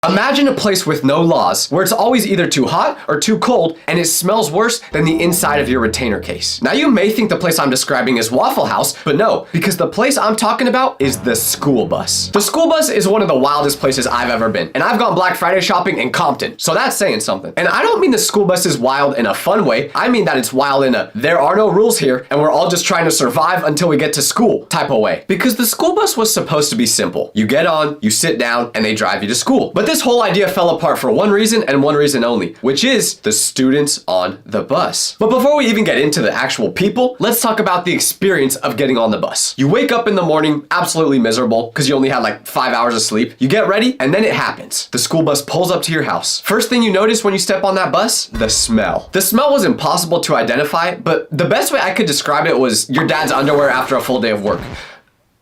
Imagine a place with no laws, where it's always either too hot or too cold, and it smells worse than the inside of your retainer case. Now you may think the place I'm describing is Waffle House, but no, because the place I'm talking about is the school bus. The school bus is one of the wildest places I've ever been, and I've gone Black Friday shopping in Compton, so that's saying something. And I don't mean the school bus is wild in a fun way, I mean that it's wild in a there are no rules here, and we're all just trying to survive until we get to school type of way. Because the school bus was supposed to be simple. You get on, you sit down, and they drive you to school. But this whole idea fell apart for one reason and one reason only, which is the students on the bus. But before we even get into the actual people, let's talk about the experience of getting on the bus. You wake up in the morning absolutely miserable because you only had like 5 hours of sleep. You get ready and then it happens. The school bus pulls up to your house. First thing you notice when you step on that bus, the smell. The smell was impossible to identify, but the best way I could describe it was your dad's underwear after a full day of work.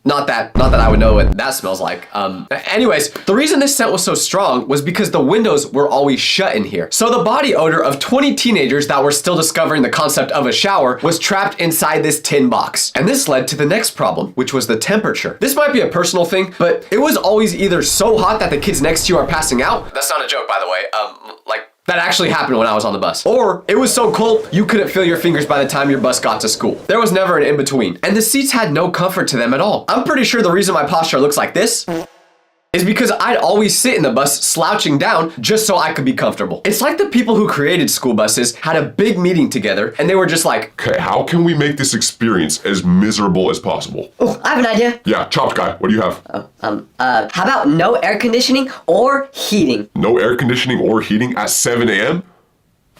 Not that I would know what that smells like. Anyways, the reason this scent was so strong was because the windows were always shut in here. So the body odor of 20 teenagers that were still discovering the concept of a shower was trapped inside this tin box. And this led to the next problem, which was the temperature. This might be a personal thing, but it was always either so hot that the kids next to you are passing out. That's not a joke, by the way. That actually happened when I was on the bus. Or it was so cold, you couldn't feel your fingers by the time your bus got to school. There was never an in-between. And the seats had no comfort to them at all. I'm pretty sure the reason my posture looks like this is because I'd always sit in the bus slouching down just so I could be comfortable. It's like the people who created school buses had a big meeting together and they were just like, okay, how can we make this experience as miserable as possible? Oh, I have an idea. Yeah, chopped guy, what do you have? How about no air conditioning or heating? No air conditioning or heating at 7 a.m.?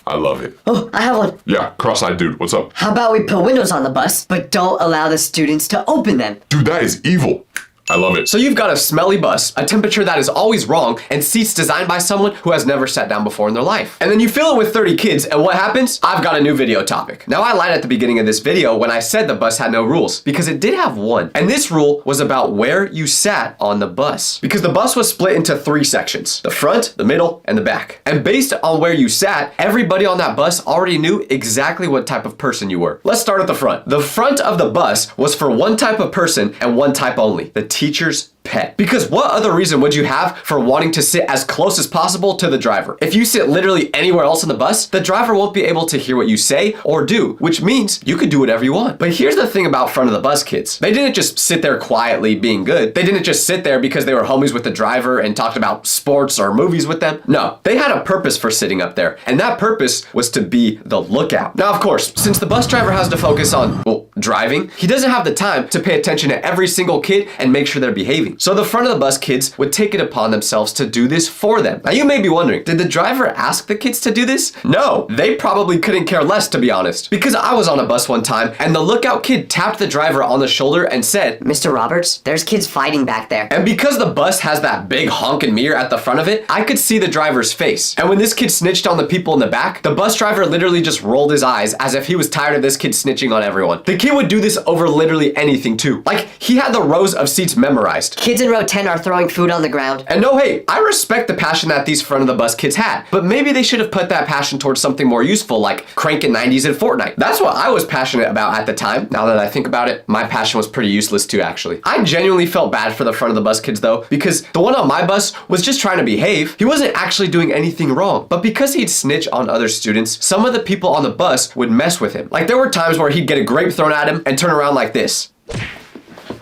I love it. Oh, I have one. Yeah, cross-eyed dude, what's up? How about we put windows on the bus, but don't allow the students to open them? Dude, that is evil. I love it. So you've got a smelly bus, a temperature that is always wrong, and seats designed by someone who has never sat down before in their life. And then you fill it with 30 kids, and what happens? I've got a new video topic. Now I lied at the beginning of this video when I said the bus had no rules, because it did have one. And this rule was about where you sat on the bus. Because the bus was split into 3 sections: the front, the middle, and the back. And based on where you sat, everybody on that bus already knew exactly what type of person you were. Let's start at the front. The front of the bus was for one type of person and one type only: the teacher's pet. Because what other reason would you have for wanting to sit as close as possible to the driver? If you sit literally anywhere else on the bus, the driver won't be able to hear what you say or do, which means you could do whatever you want. But here's the thing about front of the bus kids. They didn't just sit there quietly being good. They didn't just sit there because they were homies with the driver and talked about sports or movies with them. No, they had a purpose for sitting up there, and that purpose was to be the lookout. Now, of course, since the bus driver has to focus on, well, driving, he doesn't have the time to pay attention to every single kid and make sure they're behaving. So the front of the bus kids would take it upon themselves to do this for them. Now you may be wondering, did the driver ask the kids to do this? No, they probably couldn't care less, to be honest. Because I was on a bus one time and the lookout kid tapped the driver on the shoulder and said, "Mr. Roberts, there's kids fighting back there." And because the bus has that big honking mirror at the front of it, I could see the driver's face. And when this kid snitched on the people in the back, the bus driver literally just rolled his eyes as if he was tired of this kid snitching on everyone. The kid would do this over literally anything too. Like, he had the rows of seats memorized. Kids in row 10 are throwing food on the ground. And no, hey, I respect the passion that these front of the bus kids had, but maybe they should have put that passion towards something more useful, like cranking 90s and Fortnite. That's what I was passionate about at the time. Now that I think about it, my passion was pretty useless too, actually. I genuinely felt bad for the front of the bus kids though, because the one on my bus was just trying to behave. He wasn't actually doing anything wrong, but because he'd snitch on other students, some of the people on the bus would mess with him. Like, there were times where he'd get a grape thrown at him and turn around like this.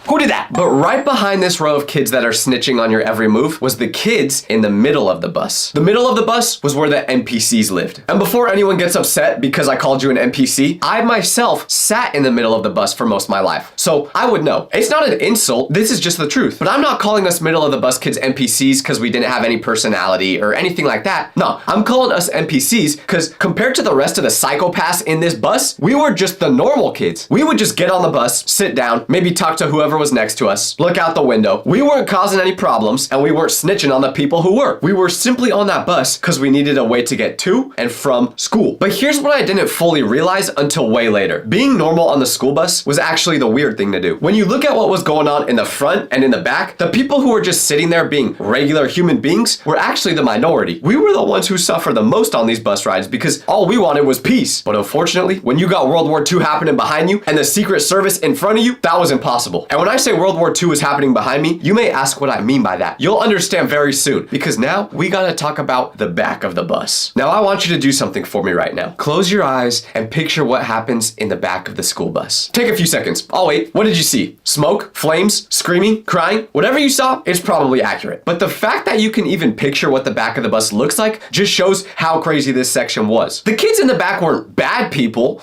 Who did that? But right behind this row of kids that are snitching on your every move was the kids in the middle of the bus. The middle of the bus was where the NPCs lived. And before anyone gets upset because I called you an NPC, I myself sat in the middle of the bus for most of my life. So I would know. It's not an insult, this is just the truth. But I'm not calling us middle of the bus kids NPCs because we didn't have any personality or anything like that. No, I'm calling us NPCs because compared to the rest of the psychopaths in this bus, we were just the normal kids. We would just get on the bus, sit down, maybe talk to whoever was next to us, look out the window. We weren't causing any problems and we weren't snitching on the people who were. We were simply on that bus because we needed a way to get to and from school. But here's what I didn't fully realize until way later. Being normal on the school bus was actually the weird thing to do. When you look at what was going on in the front and in the back, the people who were just sitting there being regular human beings were actually the minority. We were the ones who suffered the most on these bus rides because all we wanted was peace. But unfortunately, when you got World War II happening behind you and the Secret Service in front of you, that was impossible. And when I say World War II is happening behind me, you may ask what I mean by that. You'll understand very soon, because now we gotta talk about the back of the bus. Now I want you to do something for me right now. Close your eyes and picture what happens in the back of the school bus. Take a few seconds. I'll wait. What did you see? Smoke? Flames? Screaming? Crying? Whatever you saw, it's probably accurate. But the fact that you can even picture what the back of the bus looks like just shows how crazy this section was. The kids in the back weren't bad people.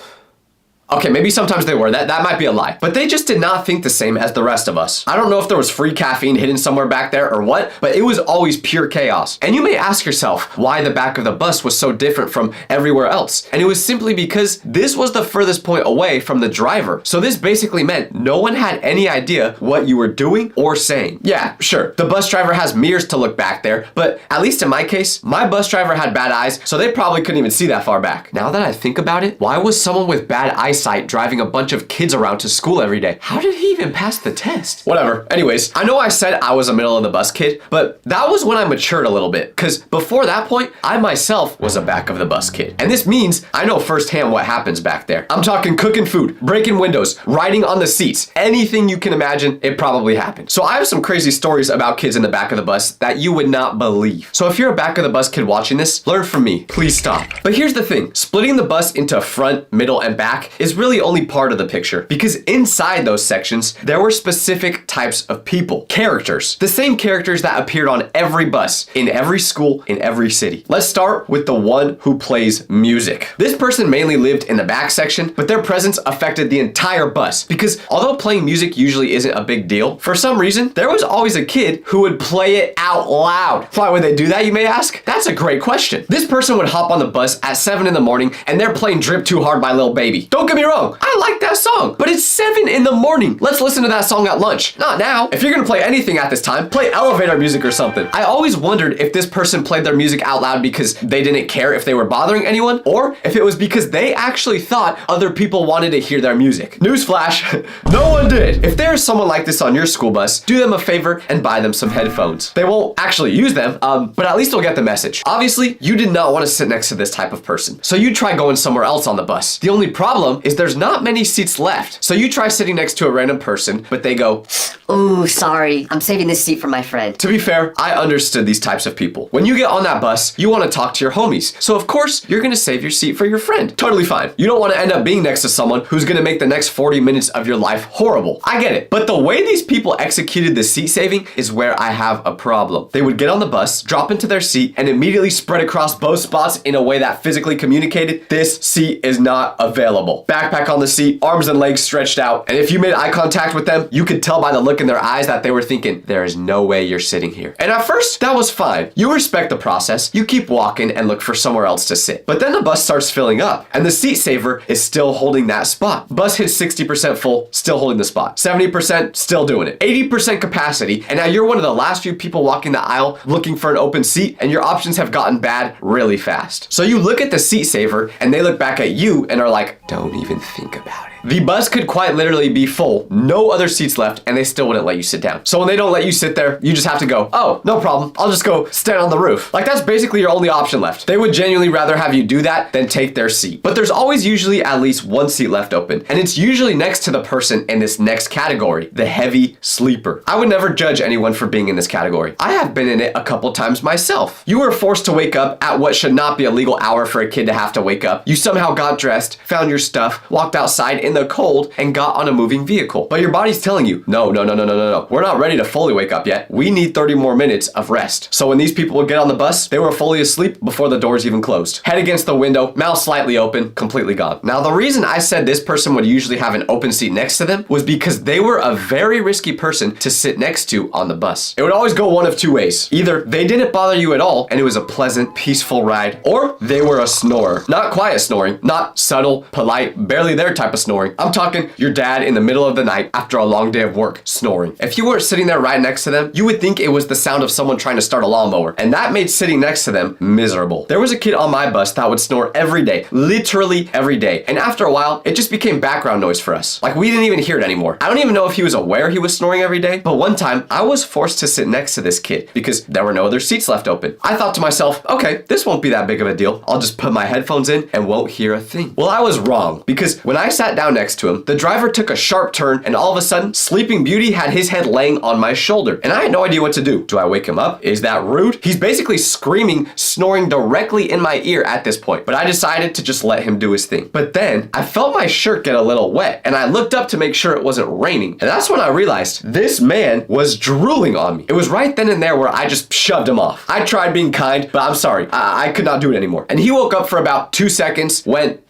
Okay, maybe sometimes they were. That might be a lie. But they just did not think the same as the rest of us. I don't know if there was free caffeine hidden somewhere back there or what, but it was always pure chaos. And you may ask yourself why the back of the bus was so different from everywhere else. And it was simply because this was the furthest point away from the driver. So this basically meant no one had any idea what you were doing or saying. Yeah, sure, the bus driver has mirrors to look back there, but at least in my case, my bus driver had bad eyes, so they probably couldn't even see that far back. Now that I think about it, why was someone with bad eyesight driving a bunch of kids around to school every day? How did he even pass the test? Whatever. Anyways, I know I said I was a middle of the bus kid, but that was when I matured a little bit, because before that point, I myself was a back of the bus kid. And this means I know firsthand what happens back there. I'm talking cooking food, breaking windows, riding on the seats, anything you can imagine, it probably happened. So I have some crazy stories about kids in the back of the bus that you would not believe. So if you're a back of the bus kid watching this, learn from me. Please stop. But here's the thing, splitting the bus into front, middle, and back is really only part of the picture, because inside those sections, there were specific types of people, characters, the same characters that appeared on every bus, in every school, in every city. Let's start with the one who plays music. This person mainly lived in the back section, but their presence affected the entire bus, because although playing music usually isn't a big deal, for some reason, there was always a kid who would play it out loud. Why would they do that, you may ask? That's a great question. This person would hop on the bus at 7 in the morning and they're playing Drip Too Hard by Lil Baby. Don't get me wrong, I like that song, but it's 7 in the morning. Let's listen to that song at lunch. Not now. If you're gonna play anything at this time, play elevator music or something. I always wondered if this person played their music out loud because they didn't care if they were bothering anyone, or if it was because they actually thought other people wanted to hear their music. Newsflash, no one did. If there's someone like this on your school bus, do them a favor and buy them some headphones. They won't actually use them, but at least they'll get the message. Obviously, you did not want to sit next to this type of person, so you try going somewhere else on the bus. The only problem is there's not many seats left, so you try sitting next to a random person, but they go, Ooh, sorry, I'm saving this seat for my friend. To be fair, I understood these types of people. When you get on that bus, you want to talk to your homies, so of course, you're gonna save your seat for your friend. Totally fine. You don't want to end up being next to someone who's gonna make the next 40 minutes of your life horrible. I get it, but the way these people executed the seat saving is where I have a problem. They would get on the bus, drop into their seat, and immediately spread across both spots in a way that physically communicated, this seat is not available. Backpack on the seat, arms and legs stretched out, and if you made eye contact with them, you could tell by the look in their eyes that they were thinking, there is no way you're sitting here. And at first, that was fine. You respect the process, you keep walking and look for somewhere else to sit. But then the bus starts filling up, and the seat saver is still holding that spot. Bus hits 60% full, still holding the spot. 70%, still doing it. 80% capacity, and now you're one of the last few people walking the aisle looking for an open seat, and your options have gotten bad really fast. So you look at the seat saver, and they look back at you and are like, don't even think about it. The bus could quite literally be full, no other seats left, and they still wouldn't let you sit down. So when they don't let you sit there, you just have to go, oh, no problem, I'll just go stand on the roof. Like, that's basically your only option left. They would genuinely rather have you do that than take their seat. But there's always usually at least one seat left open, and it's usually next to the person in this next category, the heavy sleeper. I would never judge anyone for being in this category. I have been in it a couple times myself. You were forced to wake up at what should not be a legal hour for a kid to have to wake up. You somehow got dressed, found your stuff, walked outside in the cold, and got on a moving vehicle. But your body's telling you, no. We're not ready to fully wake up yet. We need 30 more minutes of rest. So when these people would get on the bus, they were fully asleep before the doors even closed. Head against the window, mouth slightly open, completely gone. Now, the reason I said this person would usually have an open seat next to them was because they were a very risky person to sit next to on the bus. It would always go one of two ways. Either they didn't bother you at all and it was a pleasant, peaceful ride, or they were a snorer. Not quiet snoring, not subtle, polite, barely there type of snoring. I'm talking your dad in the middle of the night after a long day of work, snoring. If you weren't sitting there right next to them, you would think it was the sound of someone trying to start a lawnmower, and that made sitting next to them miserable. There was a kid on my bus that would snore every day, literally every day, and after a while, it just became background noise for us. Like, we didn't even hear it anymore. I don't even know if he was aware he was snoring every day, but one time, I was forced to sit next to this kid because there were no other seats left open. I thought to myself, okay, this won't be that big of a deal. I'll just put my headphones in and won't hear a thing. Well, I was wrong, because when I sat down down next to him. The driver took a sharp turn, and all of a sudden, Sleeping Beauty had his head laying on my shoulder, and I had no idea what to do. Do I wake him up? Is that rude? He's basically screaming, snoring directly in my ear at this point, but I decided to just let him do his thing. But then I felt my shirt get a little wet, and I looked up to make sure it wasn't raining, and that's when I realized this man was drooling on me. It was right then and there where I just shoved him off. I tried being kind, but I'm sorry, I could not do it anymore. And he woke up for about 2 seconds, went,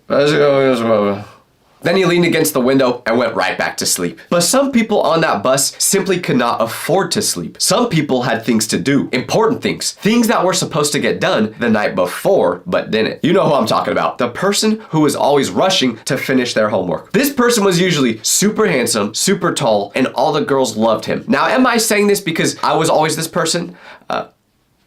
then he leaned against the window and went right back to sleep. But some people on that bus simply could not afford to sleep. Some people had things to do, important things that were supposed to get done the night before, but didn't. You know who I'm talking about. The person who was always rushing to finish their homework. This person was usually super handsome, super tall, and all the girls loved him. Now, am I saying this because I was always this person?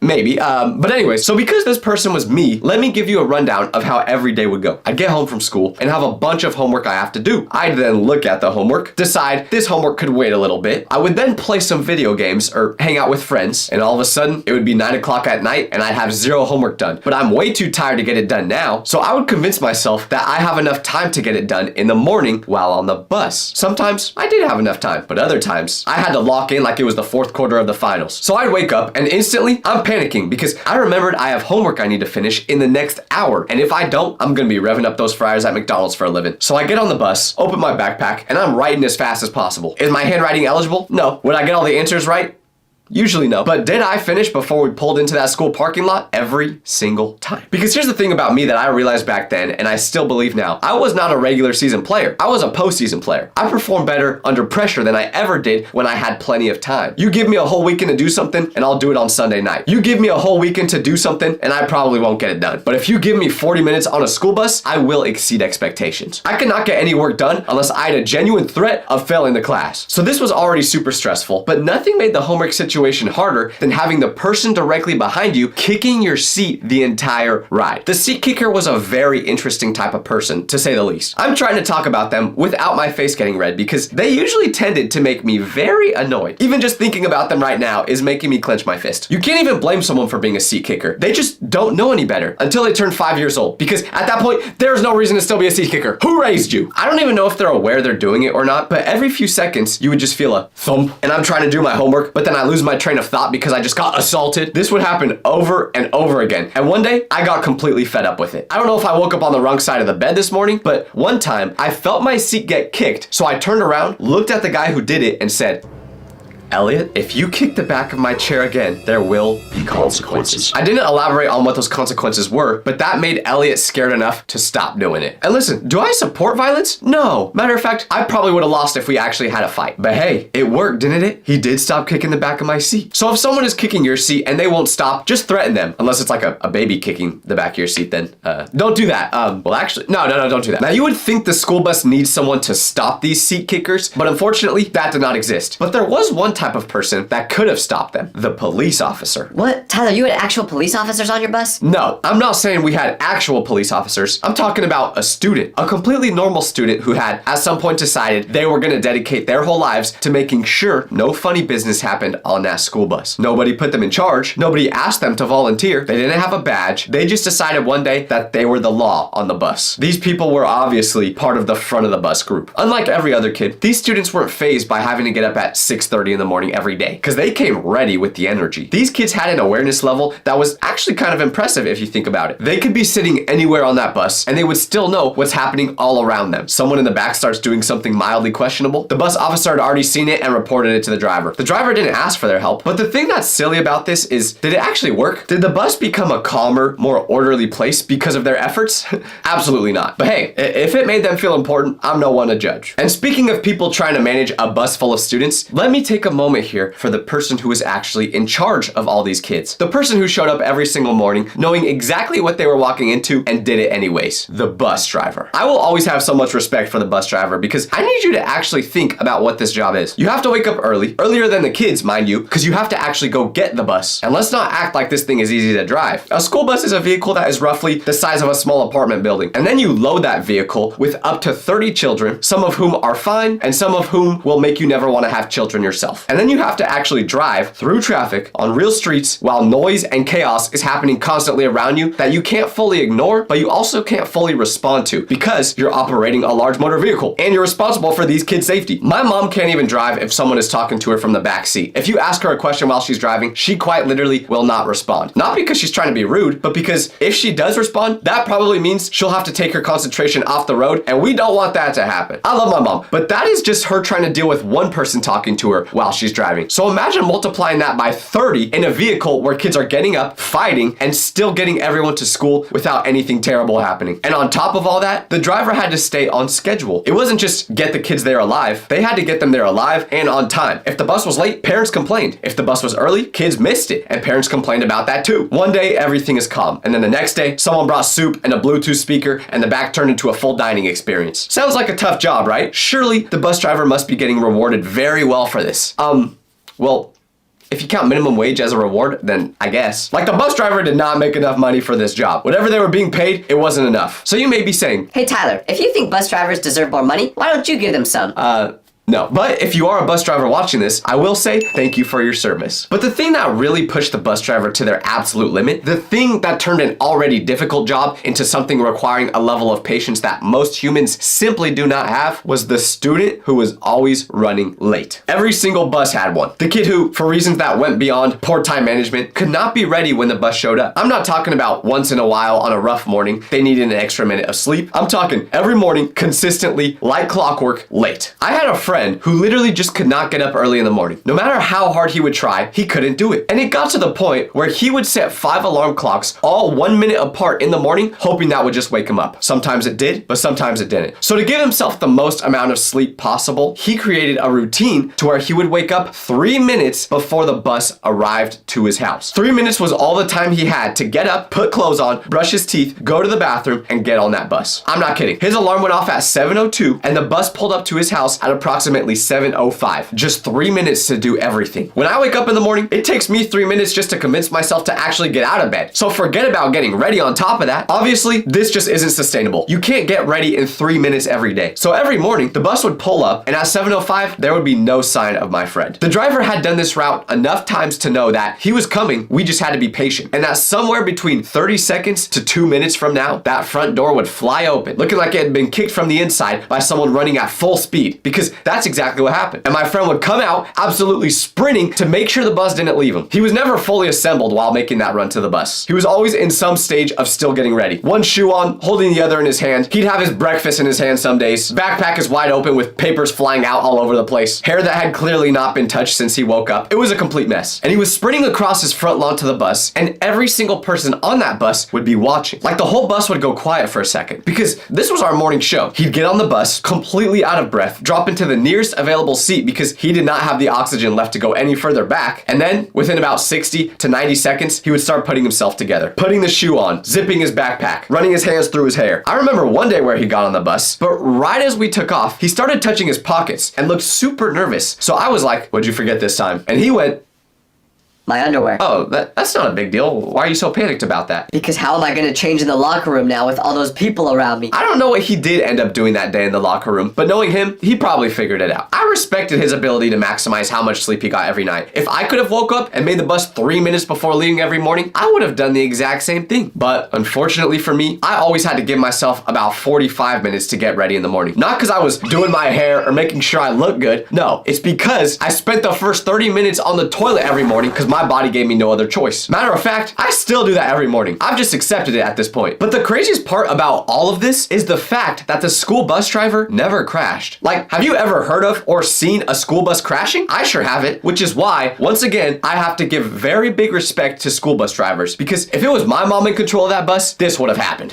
Maybe, but anyway, so because this person was me, let me give you a rundown of how every day would go. I'd get home from school and have a bunch of homework I have to do. I'd then look at the homework, decide this homework could wait a little bit. I would then play some video games or hang out with friends, and all of a sudden it would be 9 o'clock at night and I'd have 0 homework done. But I'm way too tired to get it done now, so I would convince myself that I have enough time to get it done in the morning while on the bus. Sometimes I did have enough time, but other times I had to lock in like it was the 4th quarter of the finals. So I'd wake up and instantly I'm panicking because I remembered I have homework I need to finish in the next hour. And if I don't, I'm gonna be revving up those fryers at McDonald's for a living. So I get on the bus, open my backpack, and I'm writing as fast as possible. Is my handwriting eligible? No. Would I get all the answers right? Usually no. But did I finish before we pulled into that school parking lot? Every single time. Because here's the thing about me that I realized back then, and I still believe now. I was not a regular season player. I was a postseason player. I performed better under pressure than I ever did when I had plenty of time. You give me a whole weekend to do something, and I'll do it on Sunday night. You give me a whole weekend to do something, and I probably won't get it done. But if you give me 40 minutes on a school bus, I will exceed expectations. I could not get any work done unless I had a genuine threat of failing the class. So this was already super stressful, but nothing made the homework situation harder than having the person directly behind you kicking your seat the entire ride. The seat kicker was a very interesting type of person, to say the least. I'm trying to talk about them without my face getting red because they usually tended to make me very annoyed. Even just thinking about them right now is making me clench my fist. You can't even blame someone for being a seat kicker. They just don't know any better until they turn 5 years old, because at that point, there's no reason to still be a seat kicker. Who raised you? I don't even know if they're aware they're doing it or not, but every few seconds, you would just feel a thump, and I'm trying to do my homework, but then I lose my train of thought because I just got assaulted. This would happen over and over again. And one day, I got completely fed up with it. I don't know if I woke up on the wrong side of the bed this morning, but one time, I felt my seat get kicked, so I turned around, looked at the guy who did it, and said, Elliot, if you kick the back of my chair again, there will be consequences. I didn't elaborate on what those consequences were, but that made Elliot scared enough to stop doing it. And listen, do I support violence? No. Matter of fact, I probably would have lost if we actually had a fight. But hey, it worked, didn't it? He did stop kicking the back of my seat. So if someone is kicking your seat and they won't stop, just threaten them. Unless it's like a baby kicking the back of your seat, then don't do that. Well, actually, no, don't do that. Now, you would think the school bus needs someone to stop these seat kickers, but unfortunately, that did not exist. But there was one type of person that could have stopped them: the police officer. What? Tyler, you had actual police officers on your bus? No, I'm not saying we had actual police officers. I'm talking about a student, a completely normal student who had at some point decided they were going to dedicate their whole lives to making sure no funny business happened on that school bus. Nobody put them in charge. Nobody asked them to volunteer. They didn't have a badge. They just decided one day that they were the law on the bus. These people were obviously part of the front of the bus group. Unlike every other kid, these students weren't fazed by having to get up at 6:30 in the morning every day, because they came ready with the energy. These kids had an awareness level that was actually kind of impressive if you think about it. They could be sitting anywhere on that bus and they would still know what's happening all around them. Someone in the back starts doing something mildly questionable. The bus officer had already seen it and reported it to the driver. The driver didn't ask for their help, but the thing that's silly about this is, did it actually work? Did the bus become a calmer, more orderly place because of their efforts? Absolutely not. But hey, if it made them feel important, I'm no one to judge. And speaking of people trying to manage a bus full of students, let me take a moment here for the person who was actually in charge of all these kids. The person who showed up every single morning knowing exactly what they were walking into and did it anyways. The bus driver. I will always have so much respect for the bus driver because I need you to actually think about what this job is. You have to wake up early, earlier than the kids, mind you, because you have to actually go get the bus. And let's not act like this thing is easy to drive. A school bus is a vehicle that is roughly the size of a small apartment building. And then you load that vehicle with up to 30 children, some of whom are fine and some of whom will make you never want to have children yourself. And then you have to actually drive through traffic on real streets while noise and chaos is happening constantly around you that you can't fully ignore, but you also can't fully respond to because you're operating a large motor vehicle and you're responsible for these kids' safety. My mom can't even drive if someone is talking to her from the back seat. If you ask her a question while she's driving, she quite literally will not respond. Not because she's trying to be rude, but because if she does respond, that probably means she'll have to take her concentration off the road, and we don't want that to happen. I love my mom, but that is just her trying to deal with one person talking to her while she's driving. So imagine multiplying that by 30 in a vehicle where kids are getting up, fighting, and still getting everyone to school without anything terrible happening. And on top of all that, the driver had to stay on schedule. It wasn't just get the kids there alive. They had to get them there alive and on time. If the bus was late, parents complained. If the bus was early, kids missed it, and parents complained about that too. One day, everything is calm, and then the next day, someone brought soup and a Bluetooth speaker, and the back turned into a full dining experience. Sounds like a tough job, right? Surely, the bus driver must be getting rewarded very well for this. Well, if you count minimum wage as a reward, then I guess. Like, the bus driver did not make enough money for this job. Whatever they were being paid, it wasn't enough. So you may be saying, Hey Tyler, if you think bus drivers deserve more money, why don't you give them some? no. But if you are a bus driver watching this, I will say thank you for your service. But the thing that really pushed the bus driver to their absolute limit, the thing that turned an already difficult job into something requiring a level of patience that most humans simply do not have, was the student who was always running late. Every single bus had one. The kid who, for reasons that went beyond poor time management, could not be ready when the bus showed up. I'm not talking about once in a while on a rough morning, they needed an extra minute of sleep. I'm talking every morning, consistently, like clockwork, late. I had a friend who literally just could not get up early in the morning. No matter how hard he would try, he couldn't do it. And it got to the point where he would set 5 alarm clocks all 1 minute apart in the morning, hoping that would just wake him up. Sometimes it did, but sometimes it didn't. So to give himself the most amount of sleep possible, he created a routine to where he would wake up 3 minutes before the bus arrived to his house. 3 minutes was all the time he had to get up, put clothes on, brush his teeth, go to the bathroom, and get on that bus. I'm not kidding. His alarm went off at 7:02, and the bus pulled up to his house at approximately 7:05. Just 3 minutes to do everything. When I wake up in the morning, it takes me 3 minutes just to convince myself to actually get out of bed. So forget about getting ready on top of that. Obviously, this just isn't sustainable. You can't get ready in 3 minutes every day. So every morning, the bus would pull up, and at 7:05, there would be no sign of my friend. The driver had done this route enough times to know that he was coming, we just had to be patient. And that somewhere between 30 seconds to 2 minutes from now, that front door would fly open, looking like it had been kicked from the inside by someone running at full speed, because that's exactly what happened. And my friend would come out absolutely sprinting to make sure the bus didn't leave him. He was never fully assembled while making that run to the bus. He was always in some stage of still getting ready. One shoe on, holding the other in his hand. He'd have his breakfast in his hand some days. Backpack is wide open with papers flying out all over the place. Hair that had clearly not been touched since he woke up. It was a complete mess. And he was sprinting across his front lawn to the bus, and every single person on that bus would be watching. Like, the whole bus would go quiet for a second, because this was our morning show. He'd get on the bus, completely out of breath, drop into the nearest available seat because he did not have the oxygen left to go any further back, and then within about 60 to 90 seconds, he would start putting himself together, putting the shoe on, zipping his backpack, running his hands through his hair. I remember one day where he got on the bus, but right as we took off, he started touching his pockets and looked super nervous. So I was like, "What'd you forget this time?" And he went, My underwear. "Oh, that's not a big deal. Why are you so panicked about that?" Because how am I going to change in the locker room now with all those people around me? I don't know what he did end up doing that day in the locker room, but knowing him, he probably figured it out. I respected his ability to maximize how much sleep he got every night. If I could have woke up and made the bus 3 minutes before leaving every morning, I would have done the exact same thing. But unfortunately for me, I always had to give myself about 45 minutes to get ready in the morning. Not because I was doing my hair or making sure I looked good. No, it's because I spent the first 30 minutes on the toilet every morning because my body gave me no other choice. Matter of fact, I still do that every morning. I've just accepted it at this point. But the craziest part about all of this is the fact that the school bus driver never crashed. Like, have you ever heard of or seen a school bus crashing? I sure haven't, which is why, once again, I have to give very big respect to school bus drivers, because if it was my mom in control of that bus, this would have happened.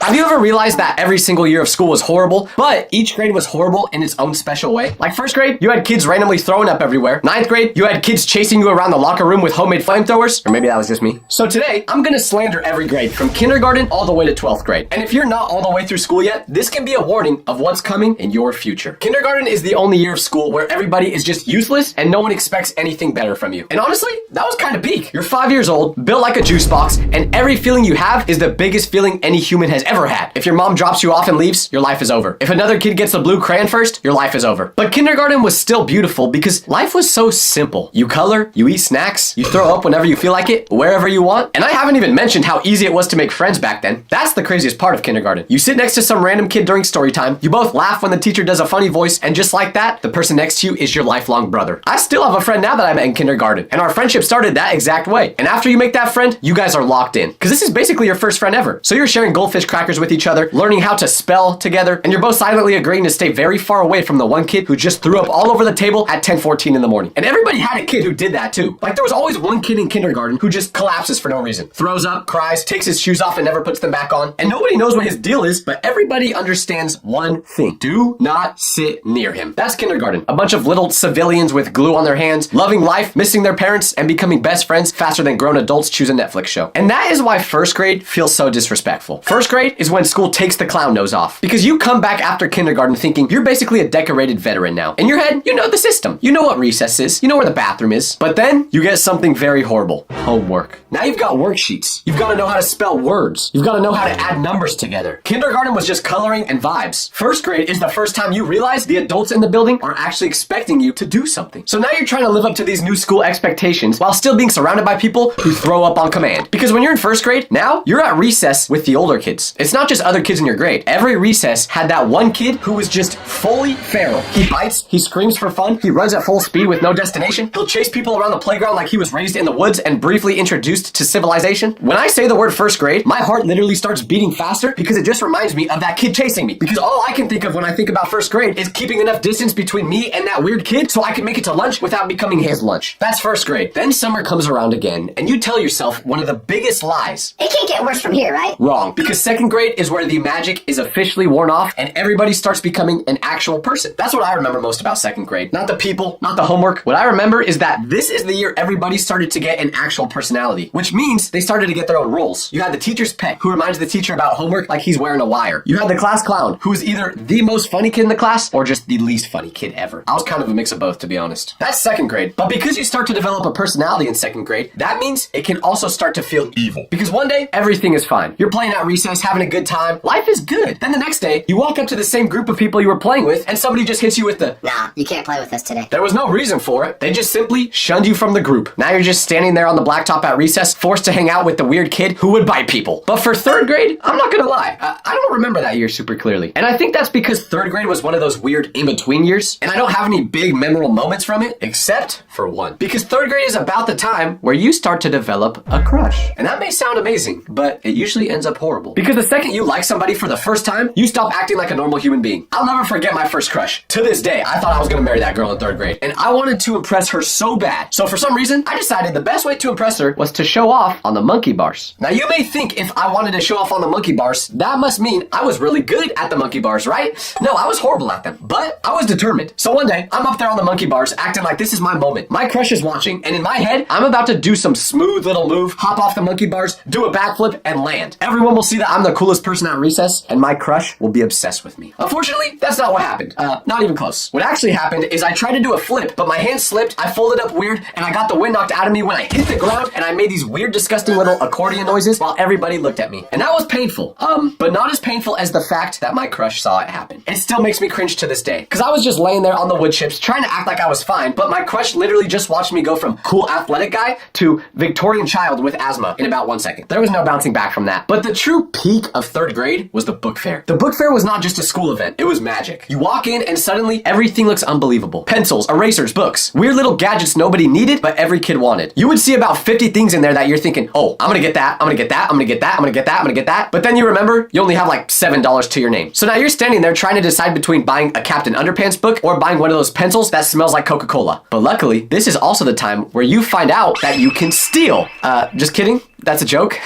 Have you ever realized that every single year of school was horrible, but each grade was horrible in its own special way? Like, first grade, you had kids randomly throwing up everywhere. Ninth grade, you had kids chasing you around the locker room with homemade flamethrowers. Or maybe that was just me. So today, I'm gonna slander every grade from kindergarten all the way to 12th grade. And if you're not all the way through school yet, this can be a warning of what's coming in your future. Kindergarten is the only year of school where everybody is just useless and no one expects anything better from you. And honestly, that was kind of peak. You're 5 years old, built like a juice box, and every feeling you have is the biggest feeling any human has ever had. If your mom drops you off and leaves, your life is over. If another kid gets the blue crayon first, your life is over. But kindergarten was still beautiful because life was so simple. You color, you eat snacks, you throw up whenever you feel like it, wherever you want. And I haven't even mentioned how easy it was to make friends back then. That's the craziest part of kindergarten. You sit next to some random kid during story time, you both laugh when the teacher does a funny voice, and just like that, the person next to you is your lifelong brother. I still have a friend now that I met in kindergarten, and our friendship started that exact way. And after you make that friend, you guys are locked in. Because this is basically your first friend ever. So you're sharing goldfish crackers with each other, learning how to spell together, and you're both silently agreeing to stay very far away from the one kid who just threw up all over the table at 10:14 in the morning. And everybody had a kid who did that too. Like there was always one kid in kindergarten who just collapses for no reason. Throws up, cries, takes his shoes off and never puts them back on. And nobody knows what his deal is, but everybody understands one thing. Do not sit near him. That's kindergarten. A bunch of little civilians with glue on their hands, loving life, missing their parents, and becoming best friends faster than grown adults choose a Netflix show. And that is why first grade feels so disrespectful. First grade is when school takes the clown nose off. Because you come back after kindergarten thinking you're basically a decorated veteran now. In your head, you know the system. You know what recess is. You know where the bathroom is. But then you get something very horrible. Homework. Now you've got worksheets. You've got to know how to spell words. You've got to know how to add numbers together. Kindergarten was just coloring and vibes. First grade is the first time you realize the adults in the building are actually expecting you to do something. So now you're trying to live up to these new school expectations while still being surrounded by people who throw up on command. Because when you're in first grade, now you're at recess with the older kids. It's not just other kids in your grade. Every recess had that one kid who was just fully feral. He bites, he screams for fun, he runs at full speed with no destination. He'll chase people around the playground like he was raised in the woods and briefly introduced to civilization. When I say the word first grade, my heart literally starts beating faster because it just reminds me of that kid chasing me. Because all I can think of when I think about first grade is keeping enough distance between me and that weird kid so I can make it to lunch without becoming his lunch. That's first grade. Then summer comes around again and you tell yourself one of the biggest lies. It can't get worse from here, right? Wrong. Because second grade is where the magic is officially worn off and everybody starts becoming an actual person. That's what I remember most about second grade. Not the people, not the homework. What I remember is that this is the year everybody started to get an actual personality, which means they started to get their own roles. You had the teacher's pet, who reminds the teacher about homework like he's wearing a wire. You had the class clown, who is either the most funny kid in the class or just the least funny kid ever. I was kind of a mix of both, to be honest. That's second grade. But because you start to develop a personality in second grade, that means it can also start to feel evil. Because one day, everything is fine. You're playing at recess, having a good time. Life is good. Then the next day, you walk up to the same group of people you were playing with, and somebody just hits you with the, Nah, you can't play with us today. there was no reason for it. They just simply shunned you from the group. Now you're just standing there on the blacktop at recess, forced to hang out with the weird kid who would bite people. But for third grade, I'm not gonna lie, I don't remember that year super clearly. And I think that's because third grade was one of those weird in-between years, and I don't have any big memorable moments from it, except for one. Because third grade is about the time where you start to develop a crush. And that may sound amazing, but it usually ends up horrible. Because the second you like somebody for the first time, you stop acting like a normal human being. I'll never forget my first crush. To this day, I thought I was gonna marry that girl in third grade, and I wanted to impress her so bad. So for some reason, I decided the best way to impress her was to show off on the monkey bars. Now you may think if I wanted to show off on the monkey bars, that must mean I was really good at the monkey bars, right? No, I was horrible at them, but I was determined. So one day, I'm up there on the monkey bars acting like this is my moment. My crush is watching, and in my head, I'm about to do some smooth little move, hop off the monkey bars, do a backflip, and land. Everyone will see that I'm the coolest person at recess, and my crush will be obsessed with me. Unfortunately, that's not what happened. Not even close. What actually happened is I tried to do a flip, but my hand slipped, I folded up weird, and I got the wind knocked out of me when I hit the ground, and I made these weird, disgusting little accordion noises while everybody looked at me. And that was painful. But not as painful as the fact that my crush saw it happen. It still makes me cringe to this day. Because I was just laying there on the wood chips, trying to act like I was fine, but my crush literally just watched me go from cool athletic guy to Victorian child with asthma in about 1 second. There was no bouncing back from that. But the true peak of third grade was the book fair. The book fair was not just a school event, it was magic. You walk in and suddenly everything looks unbelievable. Pencils, erasers, books, weird little gadgets nobody needed, but every kid wanted. You would see about 50 things in there that you're thinking, oh, I'm gonna get that, I'm gonna get that, I'm gonna get that, I'm gonna get that, I'm gonna get that. But then you remember, you only have like $7 to your name. So now you're standing there trying to decide between buying a Captain Underpants book or buying one of those pencils that smells like Coca-Cola. But luckily, this is also the time where you find out that you can steal. Just kidding. That's a joke.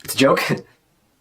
It's a joke.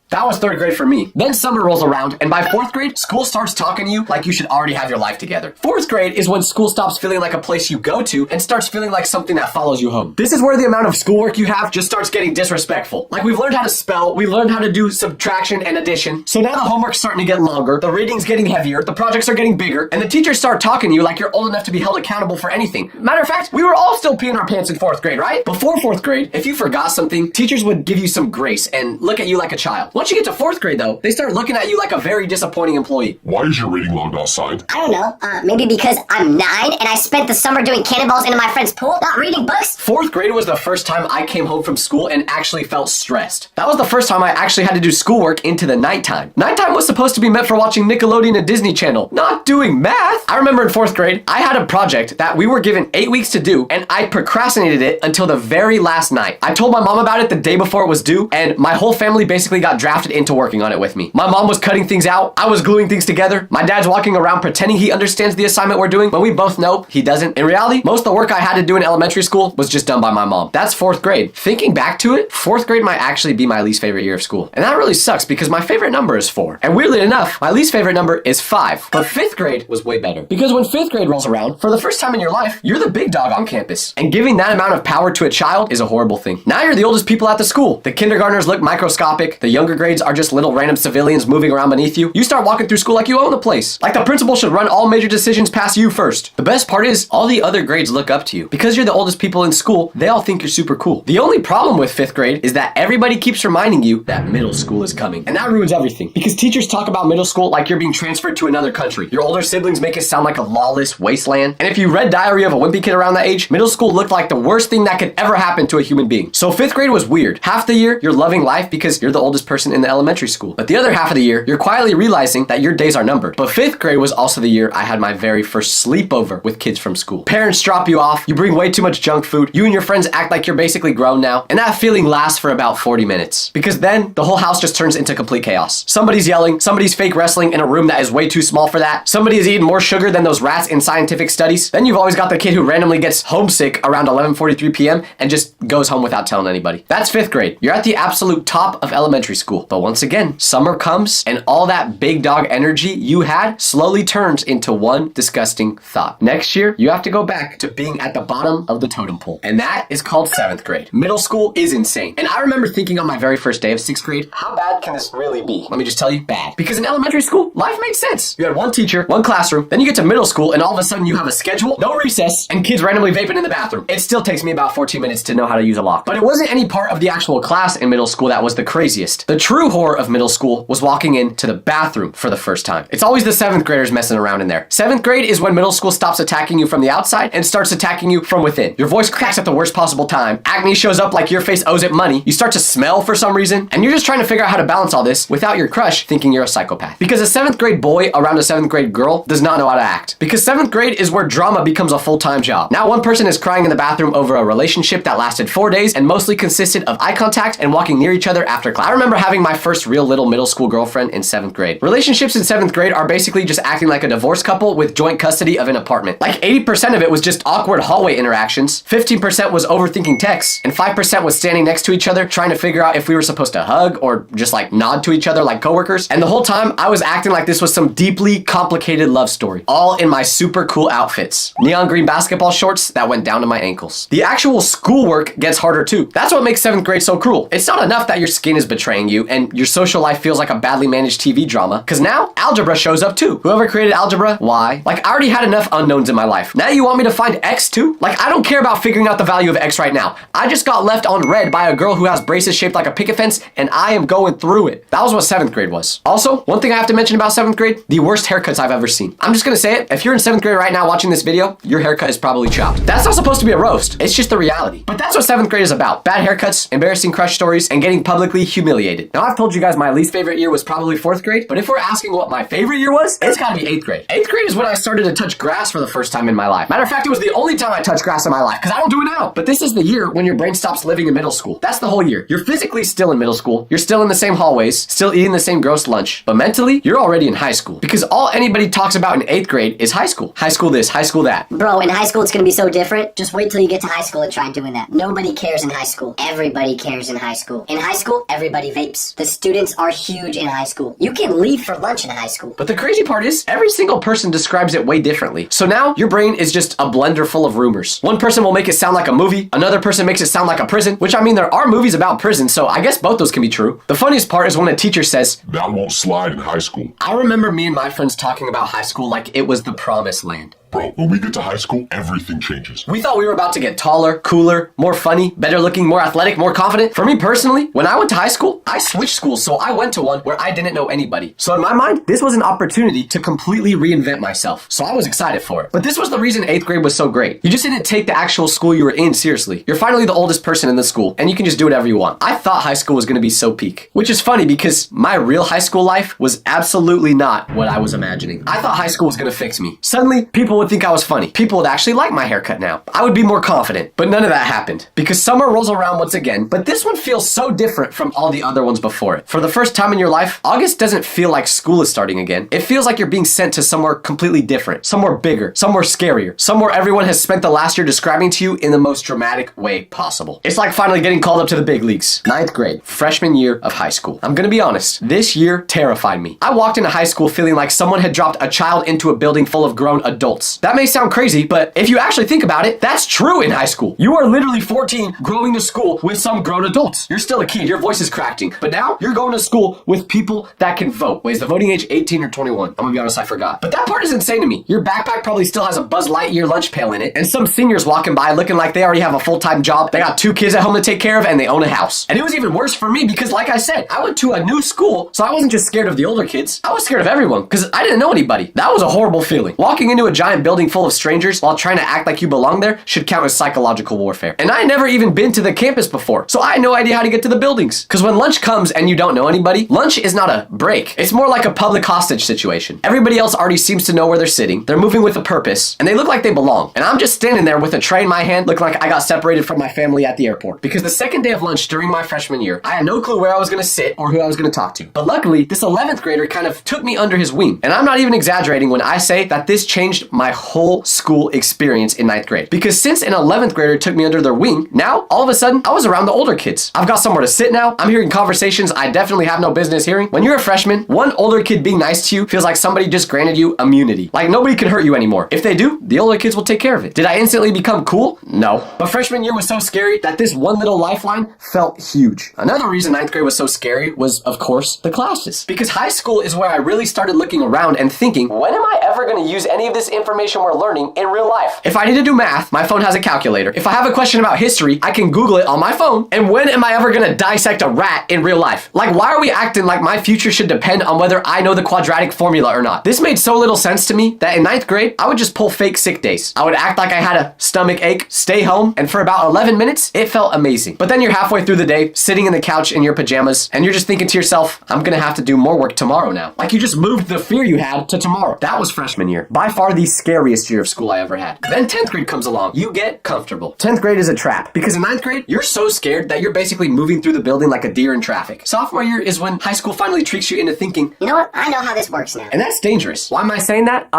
That was third grade for me. Then summer rolls around, and by fourth grade, school starts talking to you like you should already have your life together. Fourth grade is when school stops feeling like a place you go to and starts feeling like something that follows you home. This is where the amount of schoolwork you have just starts getting disrespectful. Like we've learned how to spell, we learned how to do subtraction and addition. So now the homework's starting to get longer, the reading's getting heavier, the projects are getting bigger, and the teachers start talking to you like you're old enough to be held accountable for anything. Matter of fact, we were all still peeing our pants in fourth grade, right? Before fourth grade, if you forgot something, teachers would give you some grace and look at you like a child. Once you get to 4th grade though, they start looking at you like a very disappointing employee. Why is your reading log not signed? I don't know. Maybe because I'm 9 and I spent the summer doing cannonballs into my friend's pool, not reading books. 4th grade was the first time I came home from school and actually felt stressed. That was the first time I actually had to do schoolwork into the nighttime. Nighttime was supposed to be meant for watching Nickelodeon and Disney Channel, not doing math. I remember in 4th grade, I had a project that we were given 8 weeks to do, and I procrastinated it until the very last night. I told my mom about it the day before it was due, and my whole family basically got drafted into working on it with me. My mom was cutting things out, I was gluing things together, my dad's walking around pretending he understands the assignment we're doing, but we both know he doesn't. In reality, most of the work I had to do in elementary school was just done by my mom. That's 4th grade. Thinking back to it, 4th grade might actually be my least favorite year of school. And that really sucks because my favorite number is 4. And weirdly enough, my least favorite number is 5. But 5th grade was way better. Because when 5th grade rolls around, for the first time in your life, you're the big dog on campus. And giving that amount of power to a child is a horrible thing. Now you're the oldest people at the school. The kindergartners look microscopic. The younger grades are just little random civilians moving around beneath you. You start walking through school like you own the place. Like the principal should run all major decisions past you first. The best part is all the other grades look up to you. Because you're the oldest people in school, they all think you're super cool. The only problem with 5th grade is that everybody keeps reminding you that middle school is coming. And that ruins everything. Because teachers talk about middle school like you're being transferred to another country. Your older siblings make it sound like a lawless wasteland. And if you read Diary of a Wimpy Kid around that age, middle school looked like the worst thing that could ever happen to a human being. So 5th grade was weird. Half the year, you're loving life because you're the oldest person in the elementary school. But the other half of the year, you're quietly realizing that your days are numbered. But 5th grade was also the year I had my very first sleepover with kids from school. Parents drop you off, you bring way too much junk food, you and your friends act like you're basically grown now, and that feeling lasts for about 40 minutes. Because then, the whole house just turns into complete chaos. Somebody's yelling, somebody's fake wrestling in a room that is way too small for that, somebody is eating more sugar than those rats in scientific studies. Then you've always got the kid who randomly gets homesick around 11:43 p.m. and just goes home without telling anybody. That's 5th grade. You're at the absolute top of elementary school. But once again, summer comes and all that big dog energy you had slowly turns into one disgusting thought. Next year, you have to go back to being at the bottom of the totem pole. And that is called 7th grade. Middle school is insane. And I remember thinking on my very first day of 6th grade, how bad can this really be? Let me just tell you, bad. Because in elementary school, life made sense. You had one teacher, one classroom, then you get to middle school and all of a sudden you have a schedule, no recess, and kids randomly vaping in the bathroom. It still takes me about 14 minutes to know how to use a lock. But it wasn't any part of the actual class in middle school that was the craziest. The true horror of middle school was walking into the bathroom for the first time. It's always the 7th graders messing around in there. 7th grade is when middle school stops attacking you from the outside and starts attacking you from within. Your voice cracks at the worst possible time. Acne shows up like your face owes it money. You start to smell for some reason. And you're just trying to figure out how to balance all this without your crush thinking you're a psychopath. Because a 7th grade boy around a 7th grade girl does not know how to act. Because 7th grade is where drama becomes a full-time job. Now one person is crying in the bathroom over a relationship that lasted 4 days and mostly consisted of eye contact and walking near each other after class. I remember having my first real little middle school girlfriend in 7th grade. Relationships in 7th grade are basically just acting like a divorced couple with joint custody of an apartment. Like 80% of it was just awkward hallway interactions, 15% was overthinking texts, and 5% was standing next to each other trying to figure out if we were supposed to hug or just like nod to each other like coworkers. And the whole time I was acting like this was some deeply complicated love story, all in my super cool outfits. Neon green basketball shorts that went down to my ankles. The actual schoolwork gets harder too. That's what makes 7th grade so cruel. It's not enough that your skin is betraying you and your social life feels like a badly managed TV drama, because now algebra shows up too. Whoever created algebra, why? Like I already had enough unknowns in my life. Now you want me to find X too? Like I don't care about figuring out the value of X right now. I just got left on red by a girl who has braces shaped like a picket fence and I am going through it. That was what 7th grade was. Also, one thing I have to mention about 7th grade, the worst haircuts I've ever seen. I'm just gonna say it, if you're in 7th grade right now watching this video, your haircut is probably chopped. That's not supposed to be a roast, it's just the reality. But that's what 7th grade is about. Bad haircuts, embarrassing crush stories, and getting publicly humiliated. Now I've told you guys my least favorite year was probably 4th grade, but if we're asking what my favorite year was, it's gotta be 8th grade. 8th grade is when I started to touch grass for the first time in my life. Matter of fact, it was the only time I touched grass in my life, because I don't do it now. But this is the year when your brain stops living in middle school. That's the whole year. You're physically still in middle school, you're still in the same hallways, still eating the same gross lunch, but mentally, you're already in high school. Because all anybody talks about in 8th grade is high school. High school this, high school that. Bro, in high school it's gonna be so different. Just wait till you get to high school and try doing that. Nobody cares in high school. Everybody cares in high school. In high school, everybody vapes. The students are huge in high school. You can leave for lunch in high school. But the crazy part is, every single person describes it way differently. So now, your brain is just a blender full of rumors. One person will make it sound like a movie, another person makes it sound like a prison, which I mean, there are movies about prison, so I guess both those can be true. The funniest part is when a teacher says, That won't slide in high school. I remember me and my friends talking about high school like it was the promised land. Bro, when we get to high school, everything changes. We thought we were about to get taller, cooler, more funny, better looking, more athletic, more confident. For me personally, when I went to high school, school? I switched schools, so I went to one where I didn't know anybody. So in my mind, this was an opportunity to completely reinvent myself. So I was excited for it. But this was the reason 8th grade was so great. You just didn't take the actual school you were in seriously. You're finally the oldest person in the school, and you can just do whatever you want. I thought high school was going to be so peak, which is funny because my real high school life was absolutely not what I was imagining. I thought high school was going to fix me. Suddenly, people would think I was funny. People would actually like my haircut now. I would be more confident, but none of that happened because summer rolls around once again, but this one feels so different from all the other ones before it. For the first time in your life, August doesn't feel like school is starting again. It feels like you're being sent to somewhere completely different, somewhere bigger, somewhere scarier, somewhere everyone has spent the last year describing to you in the most dramatic way possible. It's like finally getting called up to the big leagues. 9th grade, freshman year of high school. I'm gonna be honest, this year terrified me. I walked into high school feeling like someone had dropped a child into a building full of grown adults. That may sound crazy, but if you actually think about it, that's true in high school. You are literally 14 growing to school with some grown adults. You're still a kid, your voice is cracking, but now you're going to school with people that can vote. Wait, is the voting age 18 or 21? I'm gonna be honest, I forgot. But that part is insane to me. Your backpack probably still has a Buzz Lightyear lunch pail in it, and some seniors walking by looking like they already have a full-time job. They got 2 kids at home to take care of, and they own a house. And it was even worse for me because, like I said, I went to a new school, so I wasn't just scared of the older kids. I was scared of everyone because I didn't know anybody. That was a horrible feeling. Walking into a giant building full of strangers while trying to act like you belong there should count as psychological warfare. And I had never even been to the campus before, so I had no idea how to get to the buildings. Because when lunch comes and you don't know anybody, lunch is not a break. It's more like a public hostage situation. Everybody else already seems to know where they're sitting. They're moving with a purpose, and they look like they belong. And I'm just standing there with a tray in my hand, looking like I got separated from my family at the airport. Because the second day of lunch during my freshman year, I had no clue where I was going to sit or who I was going to talk to. But luckily, this 11th grader kind of took me under his wing. And I'm not even exaggerating when I say that this changed my whole school experience in 9th grade. Because since an 11th grader took me under their wing, now all of a sudden I was around the older kids. I've got somewhere to sit now. I'm hearing conversations I definitely have no business hearing. When you're a freshman, one older kid being nice to you feels like somebody just granted you immunity. Like nobody can hurt you anymore. If they do, the older kids will take care of it. Did I instantly become cool? No. But freshman year was so scary that this one little lifeline felt huge. Another reason 9th grade was so scary was, of course, the classes. Because high school is where I really started looking around and thinking, when am I ever going to use any of this information we're learning in real life? If I need to do math, my phone has a calculator. If I have a question about history, I can Google it on my phone. And when am I ever going to dissect a rat in real life? Like, why are we acting like my future should depend on whether I know the quadratic formula or not? This made so little sense to me that in 9th grade, I would just pull fake sick days. I would act like I had a stomach ache, stay home, and for about 11 minutes, it felt amazing. But then you're halfway through the day, sitting in the couch in your pajamas, and you're just thinking to yourself, I'm gonna have to do more work tomorrow now. Like you just moved the fear you had to tomorrow. That was freshman year. By far the scariest year of school I ever had. Then 10th grade comes along. You get comfortable. 10th grade is a trap because in 9th grade, you're so scared that you're basically moving through the building like a deer in traffic. Sophomore year is when high school finally tricks you into thinking, You know what? I know how this works now. and that's dangerous. Why am I saying that?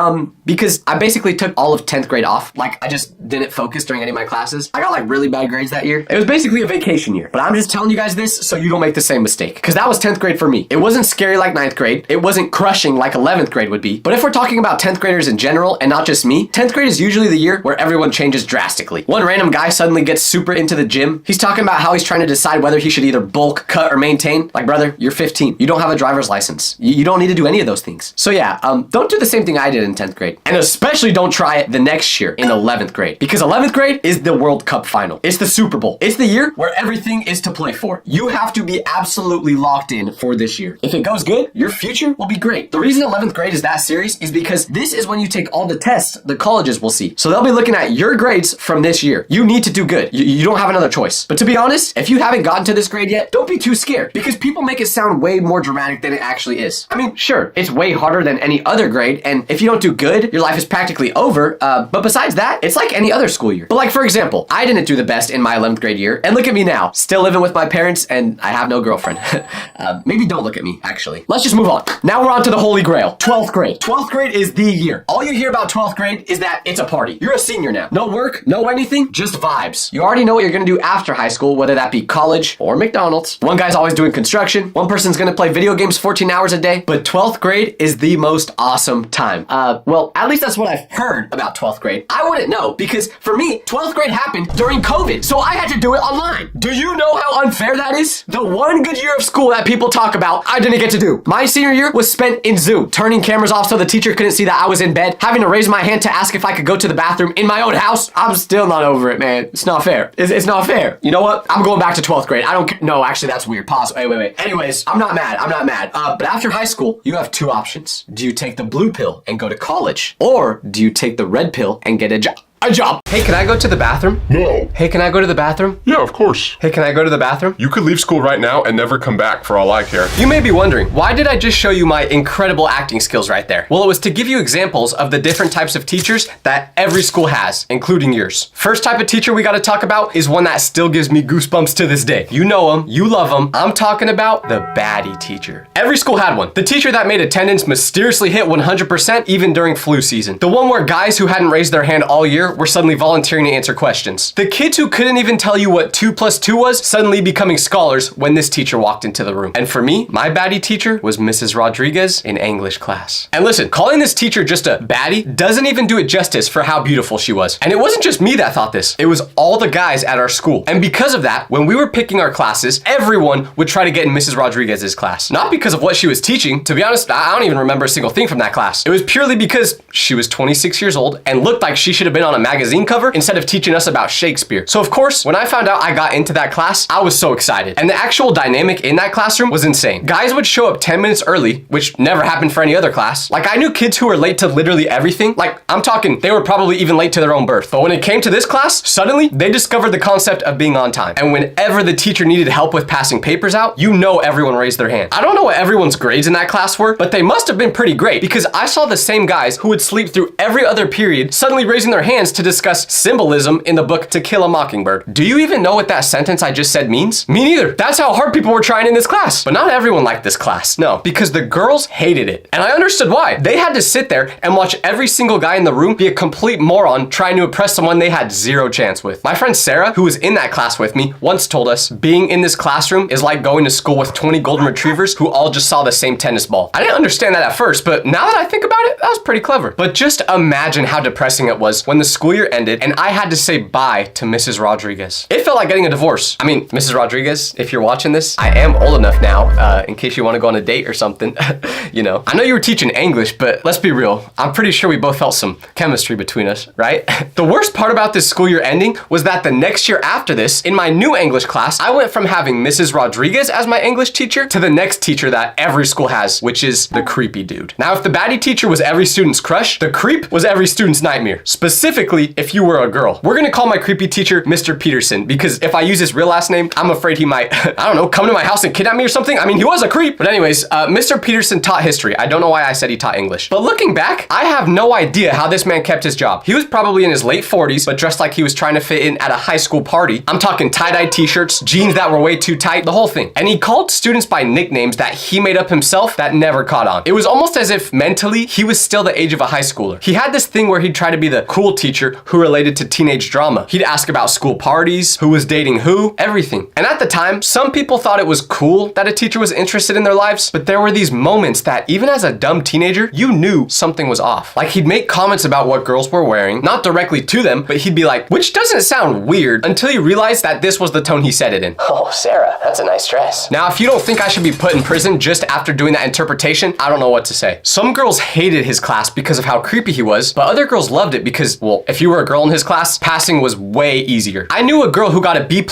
Because I basically took all of 10th grade off. Like I just didn't focus during any of my classes. I got like really bad grades that year. It was basically a vacation year. But I'm just telling you guys this so you don't make the same mistake. Because that was 10th grade for me. It wasn't scary like 9th grade. It wasn't crushing like 11th grade would be. But if we're talking about 10th graders in general and not just me, 10th grade is usually the year where everyone changes drastically. One random guy suddenly gets super into the gym. He's talking about how he's trying to decide whether he should either bulk, cut, or maintain. Like, brother, you're 15. You don't have a driver's license. You don't need to do any of those things. So yeah, don't do the same thing I did in 10th grade. And especially don't try it the next year in 11th grade. Because 11th grade is the World Cup final. It's the Super Bowl. It's the year where everything is to play for. You have to be absolutely locked in for this year. If it goes good, your future will be great. The reason 11th grade is that serious is because this is when you take all the tests the colleges will see. So they'll be looking at your grades from this year. You need to do good. You don't have another choice. But to be honest, if you haven't gotten to this grade yet, don't be too scared because people make it sound way more dramatic than it actually is. I mean, sure, it's way harder than any other grade, and if you don't do good, your life is practically over. But besides that, it's like any other school year. But like, for example, I didn't do the best in my 11th grade year, and look at me now, still living with my parents, and I have no girlfriend. Maybe don't look at me, actually. Let's just move on. Now we're on to the holy grail, 12th grade. 12th grade is the year. All you hear about 12th grade is that it's a party. You're a senior now. No work, no anything, just vibes. You already know what you're gonna do after high school, whether that be college or McDonald's. One guy's always doing construction. One person's gonna play video games 14 hours a day. But 12th grade is the most awesome time. Well, at least that's what I've heard about 12th grade. I wouldn't know because for me, 12th grade happened during COVID. So I had to do it online. Do you know how unfair that is? The one good year of school that people talk about, I didn't get to do. My senior year was spent in Zoom, turning cameras off so the teacher couldn't see that that I was in bed, having to raise my hand to ask if I could go to the bathroom in my own house. I'm still not over it, man. It's not fair. It's not fair. You know what? I'm going back to 12th grade. I don't care. No, actually, that's weird. Pause. Wait. Anyways, I'm not mad. But after high school, you have two options. Do you take the blue pill and go to college? Or do you take the red pill and get a job? Hey, can I go to the bathroom? No. Hey, can I go to the bathroom? Yeah, of course. Hey, can I go to the bathroom? You could leave school right now and never come back for all I care. You may be wondering, why did I just show you my incredible acting skills right there? Well, it was to give you examples of the different types of teachers that every school has, including yours. First type of teacher we gotta talk about is one that still gives me goosebumps to this day. You know them, you love them. I'm talking about the baddie teacher. Every school had one. The teacher that made attendance mysteriously hit 100% even during flu season. The one where guys who hadn't raised their hand all year were suddenly volunteering to answer questions. The kids who couldn't even tell you what 2 + 2 was suddenly becoming scholars when this teacher walked into the room. And for me, my baddie teacher was Mrs. Rodriguez in English class. And listen, calling this teacher just a baddie doesn't even do it justice for how beautiful she was. And it wasn't just me that thought this. It was all the guys at our school. And because of that, when we were picking our classes, everyone would try to get in Mrs. Rodriguez's class. Not because of what she was teaching. To be honest, I don't even remember a single thing from that class. It was purely because she was 26 years old and looked like she should have been on a magazine cover instead of teaching us about Shakespeare. So of course, when I found out I got into that class, I was so excited. And the actual dynamic in that classroom was insane. Guys would show up 10 minutes early, which never happened for any other class. Like, I knew kids who were late to literally everything. Like, I'm talking, they were probably even late to their own birth. But when it came to this class, suddenly they discovered the concept of being on time. And whenever the teacher needed help with passing papers out, you know everyone raised their hand. I don't know what everyone's grades in that class were, but they must have been pretty great because I saw the same guys who would sleep through every other period suddenly raising their hands to discuss symbolism in the book To Kill a Mockingbird. Do you even know what that sentence I just said means? Me neither. That's how hard people were trying in this class. But not everyone liked this class. No, because the girls hated it. And I understood why. They had to sit there and watch every single guy in the room be a complete moron trying to impress someone they had zero chance with. My friend Sarah, who was in that class with me, once told us being in this classroom is like going to school with 20 golden retrievers who all just saw the same tennis ball. I didn't understand that at first, but now that I think about it, that was pretty clever. But just imagine how depressing it was when the school year ended and I had to say bye to Mrs. Rodriguez. It felt like getting a divorce. I mean, Mrs. Rodriguez, if you're watching this, I am old enough now, in case you want to go on a date or something. You know, I know you were teaching English, but let's be real. I'm pretty sure we both felt some chemistry between us, right? The worst part about this school year ending was that the next year after this, in my new English class, I went from having Mrs. Rodriguez as my English teacher to the next teacher that every school has, which is the creepy dude. Now, if the baddie teacher was every student's crush, the creep was every student's nightmare. Specifically, if you were a girl. We're gonna call my creepy teacher Mr. Peterson because if I use his real last name, I'm afraid he might, I don't know, come to my house and kidnap me or something. I mean, he was a creep. But anyways, Mr. Peterson taught history. I don't know why I said he taught English. But looking back, I have no idea how this man kept his job. He was probably in his late 40s, but dressed like he was trying to fit in at a high school party. I'm talking tie-dye t-shirts, jeans that were way too tight, the whole thing. And he called students by nicknames that he made up himself that never caught on. It was almost as if mentally he was still the age of a high schooler. He had this thing where he'd try to be the cool teacher who related to teenage drama. He'd ask about school parties, who was dating who, everything. And at the time, some people thought it was cool that a teacher was interested in their lives, but there were these moments that even as a dumb teenager, you knew something was off. Like he'd make comments about what girls were wearing, not directly to them, but he'd be like, which doesn't sound weird until you realize that this was the tone he said it in. Oh, Sarah, that's a nice dress. Now, if you don't think I should be put in prison just after doing that interpretation, I don't know what to say. Some girls hated his class because of how creepy he was, but other girls loved it because, well, if you were a girl in his class, passing was way easier. I knew a girl who got a B+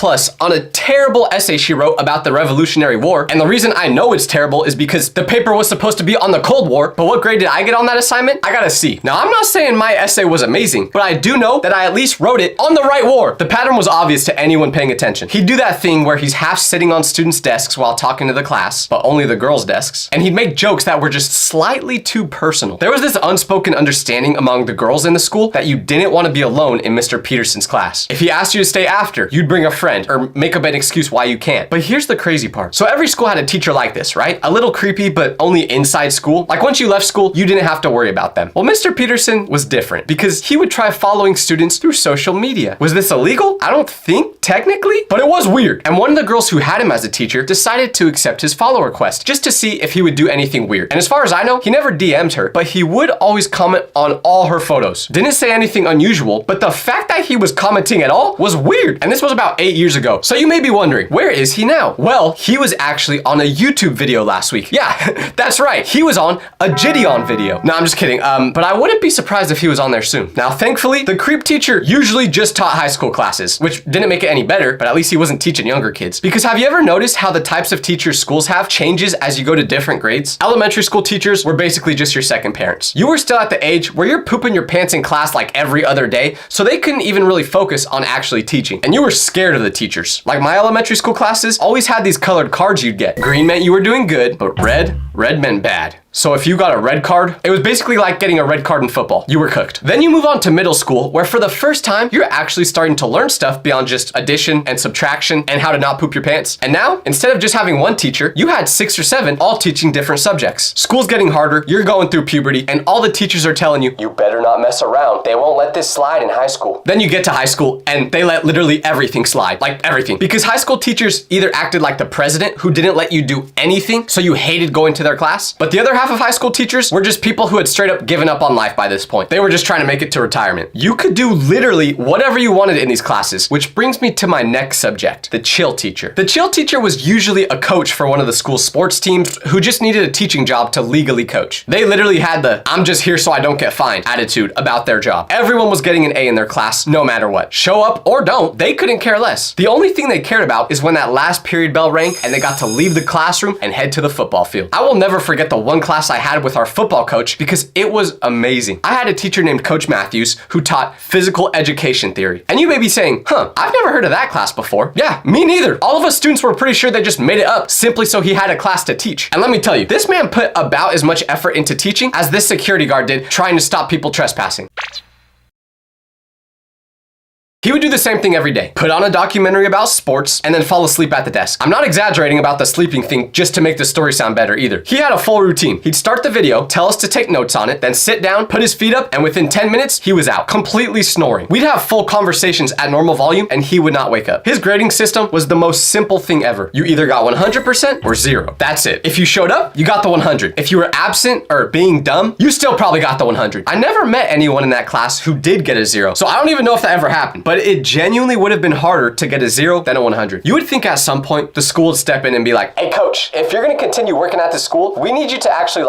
on a terrible essay she wrote about the Revolutionary War, and the reason I know it's terrible is because the paper was supposed to be on the Cold War, but what grade did I get on that assignment? I got a C. Now, I'm not saying my essay was amazing, but I do know that I at least wrote it on the right war. The pattern was obvious to anyone paying attention. He'd do that thing where he's half sitting on students' desks while talking to the class, but only the girls' desks, and he'd make jokes that were just slightly too personal. There was this unspoken understanding among the girls in the school that you didn't want to be alone in Mr. Peterson's class. If he asked you to stay after, you'd bring a friend or make up an excuse why you can't. But here's the crazy part. So every school had a teacher like this, right? A little creepy, but only inside school. Like once you left school, you didn't have to worry about them. Well, Mr. Peterson was different because he would try following students through social media. Was this illegal? I don't think technically, but it was weird. And one of the girls who had him as a teacher decided to accept his follow request just to see if he would do anything weird. And as far as I know, he never DM'd her, but he would always comment on all her photos. Didn't say anything unusual, but the fact that he was commenting at all was weird. And this was about 8 years ago. So you may be wondering, where is he now? Well, he was actually on a YouTube video last week. Yeah, that's right. He was on a Gideon video. No, I'm just kidding. But I wouldn't be surprised if he was on there soon. Now, thankfully, the creep teacher usually just taught high school classes, which didn't make it any better, but at least he wasn't teaching younger kids. Because have you ever noticed how the types of teachers schools have changes as you go to different grades? Elementary school teachers were basically just your second parents. You were still at the age where you're pooping your pants in class like every other day, so they couldn't even really focus on actually teaching. And you were scared of the teachers. Like my elementary school classes always had these colored cards you'd get. Green meant you were doing good, but red meant bad. So if you got a red card, it was basically like getting a red card in football. You were cooked. Then you move on to middle school, where for the first time, you're actually starting to learn stuff beyond just addition and subtraction and how to not poop your pants. And now, instead of just having one teacher, you had 6 or 7 all teaching different subjects. School's getting harder, you're going through puberty, and all the teachers are telling you, you better not mess around. They won't let this slide in high school. Then you get to high school, and they let literally everything slide. Like everything. Because high school teachers either acted like the president who didn't let you do anything, so you hated going to their class, but the other half of high school teachers were just people who had straight up given up on life by this point. They were just trying to make it to retirement. You could do literally whatever you wanted in these classes, which brings me to my next subject, the chill teacher. The chill teacher was usually a coach for one of the school's sports teams who just needed a teaching job to legally coach. They literally had the I'm just here so I don't get fined attitude about their job. Everyone was getting an A in their class no matter what. Show up or don't, they couldn't care less. The only thing they cared about is when that last period bell rang and they got to leave the classroom and head to the football field. I will never forget the one class I had with our football coach because it was amazing. I had a teacher named Coach Matthews who taught physical education theory. And you may be saying, I've never heard of that class before. Yeah, me neither. All of us students were pretty sure they just made it up simply so he had a class to teach. And let me tell you, this man put about as much effort into teaching as this security guard did trying to stop people trespassing. He would do the same thing every day. Put on a documentary about sports and then fall asleep at the desk. I'm not exaggerating about the sleeping thing just to make the story sound better either. He had a full routine. He'd start the video, tell us to take notes on it, then sit down, put his feet up, and within 10 minutes, he was out, completely snoring. We'd have full conversations at normal volume and he would not wake up. His grading system was the most simple thing ever. You either got 100% or 0. That's it. If you showed up, you got the 100. If you were absent or being dumb, you still probably got the 100. I never met anyone in that class who did get a 0, so I don't even know if that ever happened. But it genuinely would have been harder to get a 0 than a 100. You would think at some point the school would step in and be like, hey coach, if you're gonna continue working at this school, we need you to actually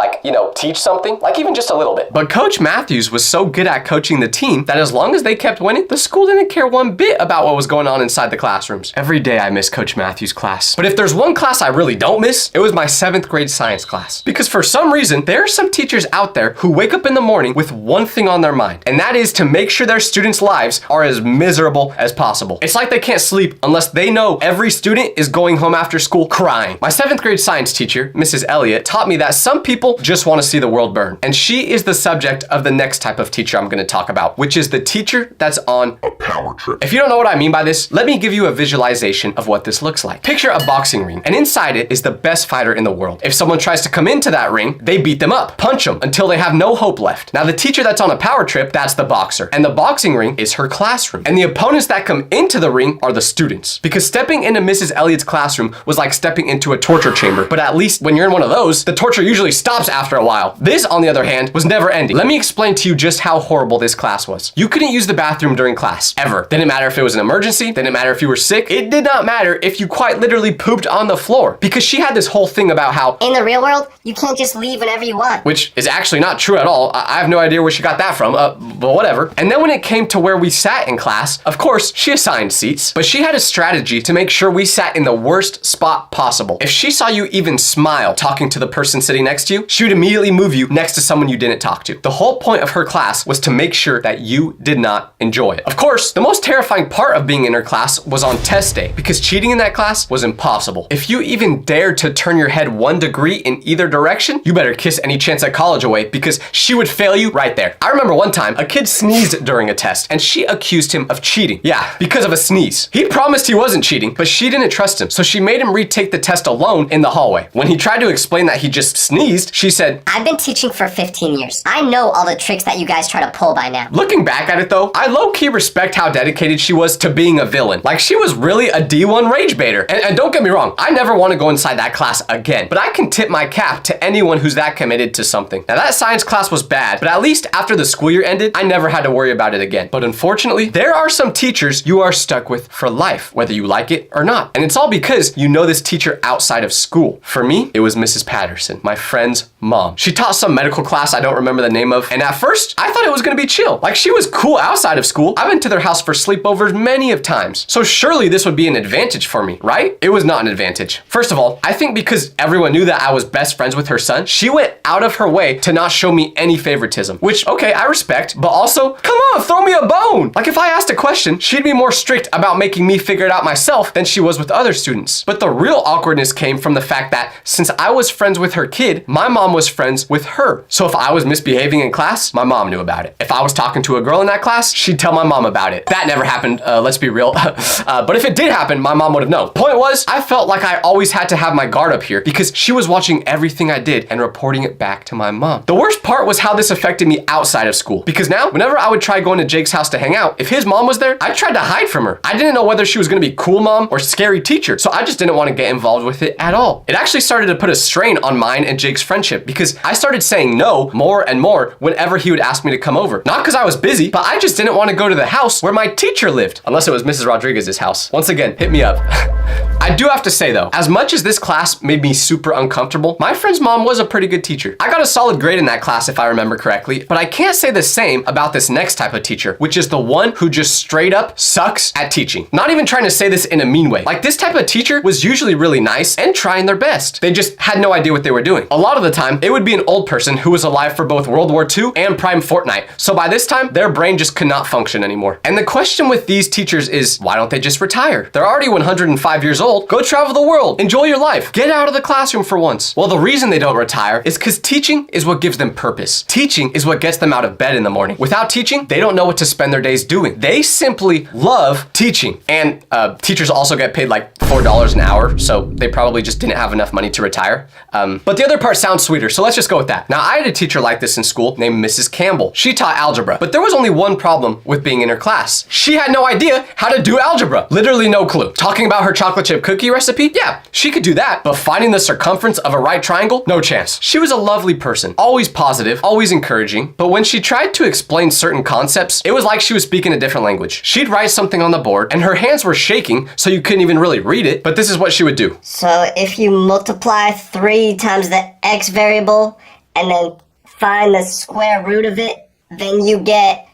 teach something, like even just a little bit. But Coach Matthews was so good at coaching the team that as long as they kept winning, the school didn't care one bit about what was going on inside the classrooms. Every day I miss Coach Matthews' class. But if there's one class I really don't miss, it was my 7th grade science class. Because for some reason, there are some teachers out there who wake up in the morning with one thing on their mind, and that is to make sure their students' lives are as miserable as possible. It's like they can't sleep unless they know every student is going home after school crying. My 7th grade science teacher, Mrs. Elliott, taught me that some people just want to see the world burn. And she is the subject of the next type of teacher I'm going to talk about, which is the teacher that's on A power trip. If you don't know what I mean by this, let me give you a visualization of what this looks like. Picture a boxing ring, and inside it is the best fighter in the world. If someone tries to come into that ring, they beat them up, punch them until they have no hope left. Now the teacher that's on a power trip, that's the boxer. And the boxing ring is her classroom. And the opponents that come into the ring are the students. Because stepping into Mrs. Elliott's classroom was like stepping into a torture chamber. But at least when you're in one of those, the torture usually stops after a while. This, on the other hand, was never ending. Let me explain to you just how horrible this class was. You couldn't use the bathroom during class, ever. Didn't matter if it was an emergency, didn't matter if you were sick, it did not matter if you quite literally pooped on the floor. Because she had this whole thing about how In the real world, you can't just leave whenever you want. which is actually not true at all. I have no idea where she got that from, but whatever. And then when it came to where we sat in class, of course, she assigned seats, but she had a strategy to make sure we sat in the worst spot possible. If she saw you even smile talking to the person sitting next to you, she would immediately move you next to someone you didn't talk to. The whole point of her class was to make sure that you did not enjoy it. Of course, the most terrifying part of being in her class was on test day, because cheating in that class was impossible. If you even dared to turn your head 1 degree in either direction, you better kiss any chance at college away, because she would fail you right there. I remember one time, a kid sneezed during a test, and she accused him of of cheating. Yeah, because of a sneeze. He promised he wasn't cheating, but she didn't trust him, so she made him retake the test alone in the hallway. When he tried to explain that he just sneezed, she said, I've been teaching for 15 years. I know all the tricks that you guys try to pull by now. Looking back at it though, I low-key respect how dedicated she was to being a villain. Like, she was really a D1 rage baiter. And don't get me wrong, I never want to go inside that class again, but I can tip my cap to anyone who's that committed to something. Now, that science class was bad, but at least after the school year ended, I never had to worry about it again. But unfortunately, there are some teachers you are stuck with for life, whether you like it or not. And it's all because you know this teacher outside of school. For me, it was Mrs. Patterson, my friend's mom. She taught some medical class I don't remember the name of, and at first, I thought it was gonna be chill. Like, she was cool outside of school. I've been to their house for sleepovers many of times. So surely this would be an advantage for me, right? It was not an advantage. First of all, I think because everyone knew that I was best friends with her son, she went out of her way to not show me any favoritism, which, okay, I respect, but also, come on, throw me a bone. Like, if I asked a question, she'd be more strict about making me figure it out myself than she was with other students. But the real awkwardness came from the fact that since I was friends with her kid, my mom was friends with her. So if I was misbehaving in class, my mom knew about it. If I was talking to a girl in that class, she'd tell my mom about it. That never happened, let's be real. But if it did happen, my mom would have known. Point was, I felt like I always had to have my guard up here because she was watching everything I did and reporting it back to my mom. The worst part was how this affected me outside of school, because now whenever I would try going to Jake's house to hang out, if his mom was there, I tried to hide from her. I didn't know whether she was gonna be cool mom or scary teacher, so I just didn't want to get involved with it at all. It actually started to put a strain on mine and Jake's friendship because I started saying no more and more whenever he would ask me to come over. Not because I was busy, but I just didn't want to go to the house where my teacher lived, unless it was Mrs. Rodriguez's house. Once again, hit me up. I do have to say though, as much as this class made me super uncomfortable, my friend's mom was a pretty good teacher. I got a solid grade in that class if I remember correctly, but I can't say the same about this next type of teacher, which is the one who just straight up sucks at teaching. Not even trying to say this in a mean way. Like, this type of teacher was usually really nice and trying their best. They just had no idea what they were doing. A lot of the time, it would be an old person who was alive for both World War II and Prime Fortnite. So by this time, their brain just could not function anymore. And the question with these teachers is, why don't they just retire? They're already 105 years old. Go travel the world. Enjoy your life. Get out of the classroom for once. Well, the reason they don't retire is because teaching is what gives them purpose. Teaching is what gets them out of bed in the morning. Without teaching, they don't know what to spend their days doing. They simply love teaching. And teachers also get paid like $4 an hour, so they probably just didn't have enough money to retire. But the other part sounds sweeter, so let's just go with that. Now, I had a teacher like this in school named Mrs. Campbell. She taught algebra, but there was only one problem with being in her class. She had no idea how to do algebra. Literally no clue. Talking about her chocolate chip cookie recipe? Yeah, she could do that, but finding the circumference of a right triangle? No chance. She was a lovely person, always positive, always encouraging, but when she tried to explain certain concepts, it was like she was speaking a different language. She'd write something on the board, and her hands were shaking, so you couldn't even really read it, but this is what she would do. So if you multiply 3 times the x variable and then find the square root of it, then you get,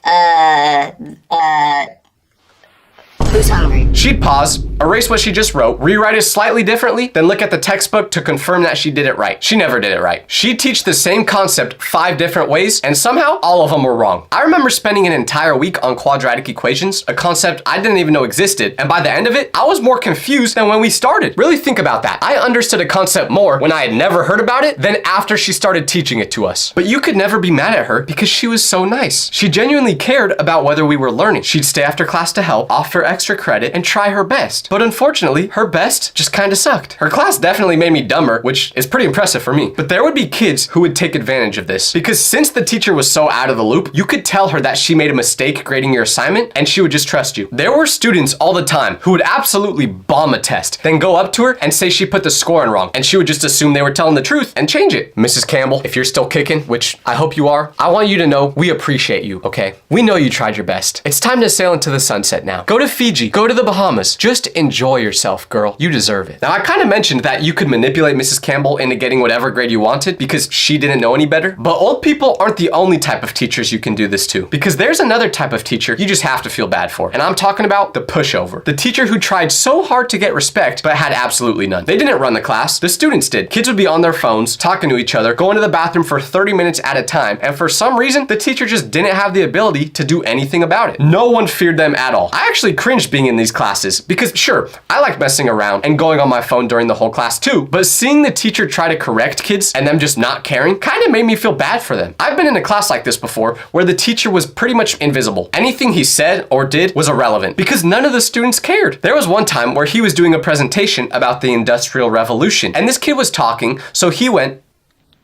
who's hungry? She'd pause, erase what she just wrote, rewrite it slightly differently, then look at the textbook to confirm that she did it right. She never did it right. She'd teach the same concept 5 different ways, and somehow all of them were wrong. I remember spending an entire week on quadratic equations, a concept I didn't even know existed, and by the end of it, I was more confused than when we started. Really think about that. I understood a concept more when I had never heard about it than after she started teaching it to us. But you could never be mad at her because she was so nice. She genuinely cared about whether we were learning. She'd stay after class to help, offer extra credit, and try her best. But unfortunately, her best just kinda sucked. Her class definitely made me dumber, which is pretty impressive for me. But there would be kids who would take advantage of this, because since the teacher was so out of the loop, you could tell her that she made a mistake grading your assignment, and she would just trust you. There were students all the time who would absolutely bomb a test, then go up to her and say she put the scoring wrong, and she would just assume they were telling the truth and change it. Mrs. Campbell, if you're still kicking, which I hope you are, I want you to know we appreciate you, okay? We know you tried your best. It's time to sail into the sunset now. Go to Fiji, go to the Bahamas. Just enjoy yourself, girl. You deserve it. Now, I kind of mentioned that you could manipulate Mrs. Campbell into getting whatever grade you wanted because she didn't know any better, but old people aren't the only type of teachers you can do this to, because there's another type of teacher you just have to feel bad for, and I'm talking about the pushover. The teacher who tried so hard to get respect, but had absolutely none. They didn't run the class, the students did. Kids would be on their phones, talking to each other, going to the bathroom for 30 minutes at a time, and for some reason, the teacher just didn't have the ability to do anything about it. No one feared them at all. I actually cringed being in these classes, because Sure, I like messing around and going on my phone during the whole class too, but seeing the teacher try to correct kids and them just not caring kind of made me feel bad for them. I've been in a class like this before where the teacher was pretty much invisible. Anything he said or did was irrelevant because none of the students cared. There was one time where he was doing a presentation about the Industrial Revolution and this kid was talking, so he went,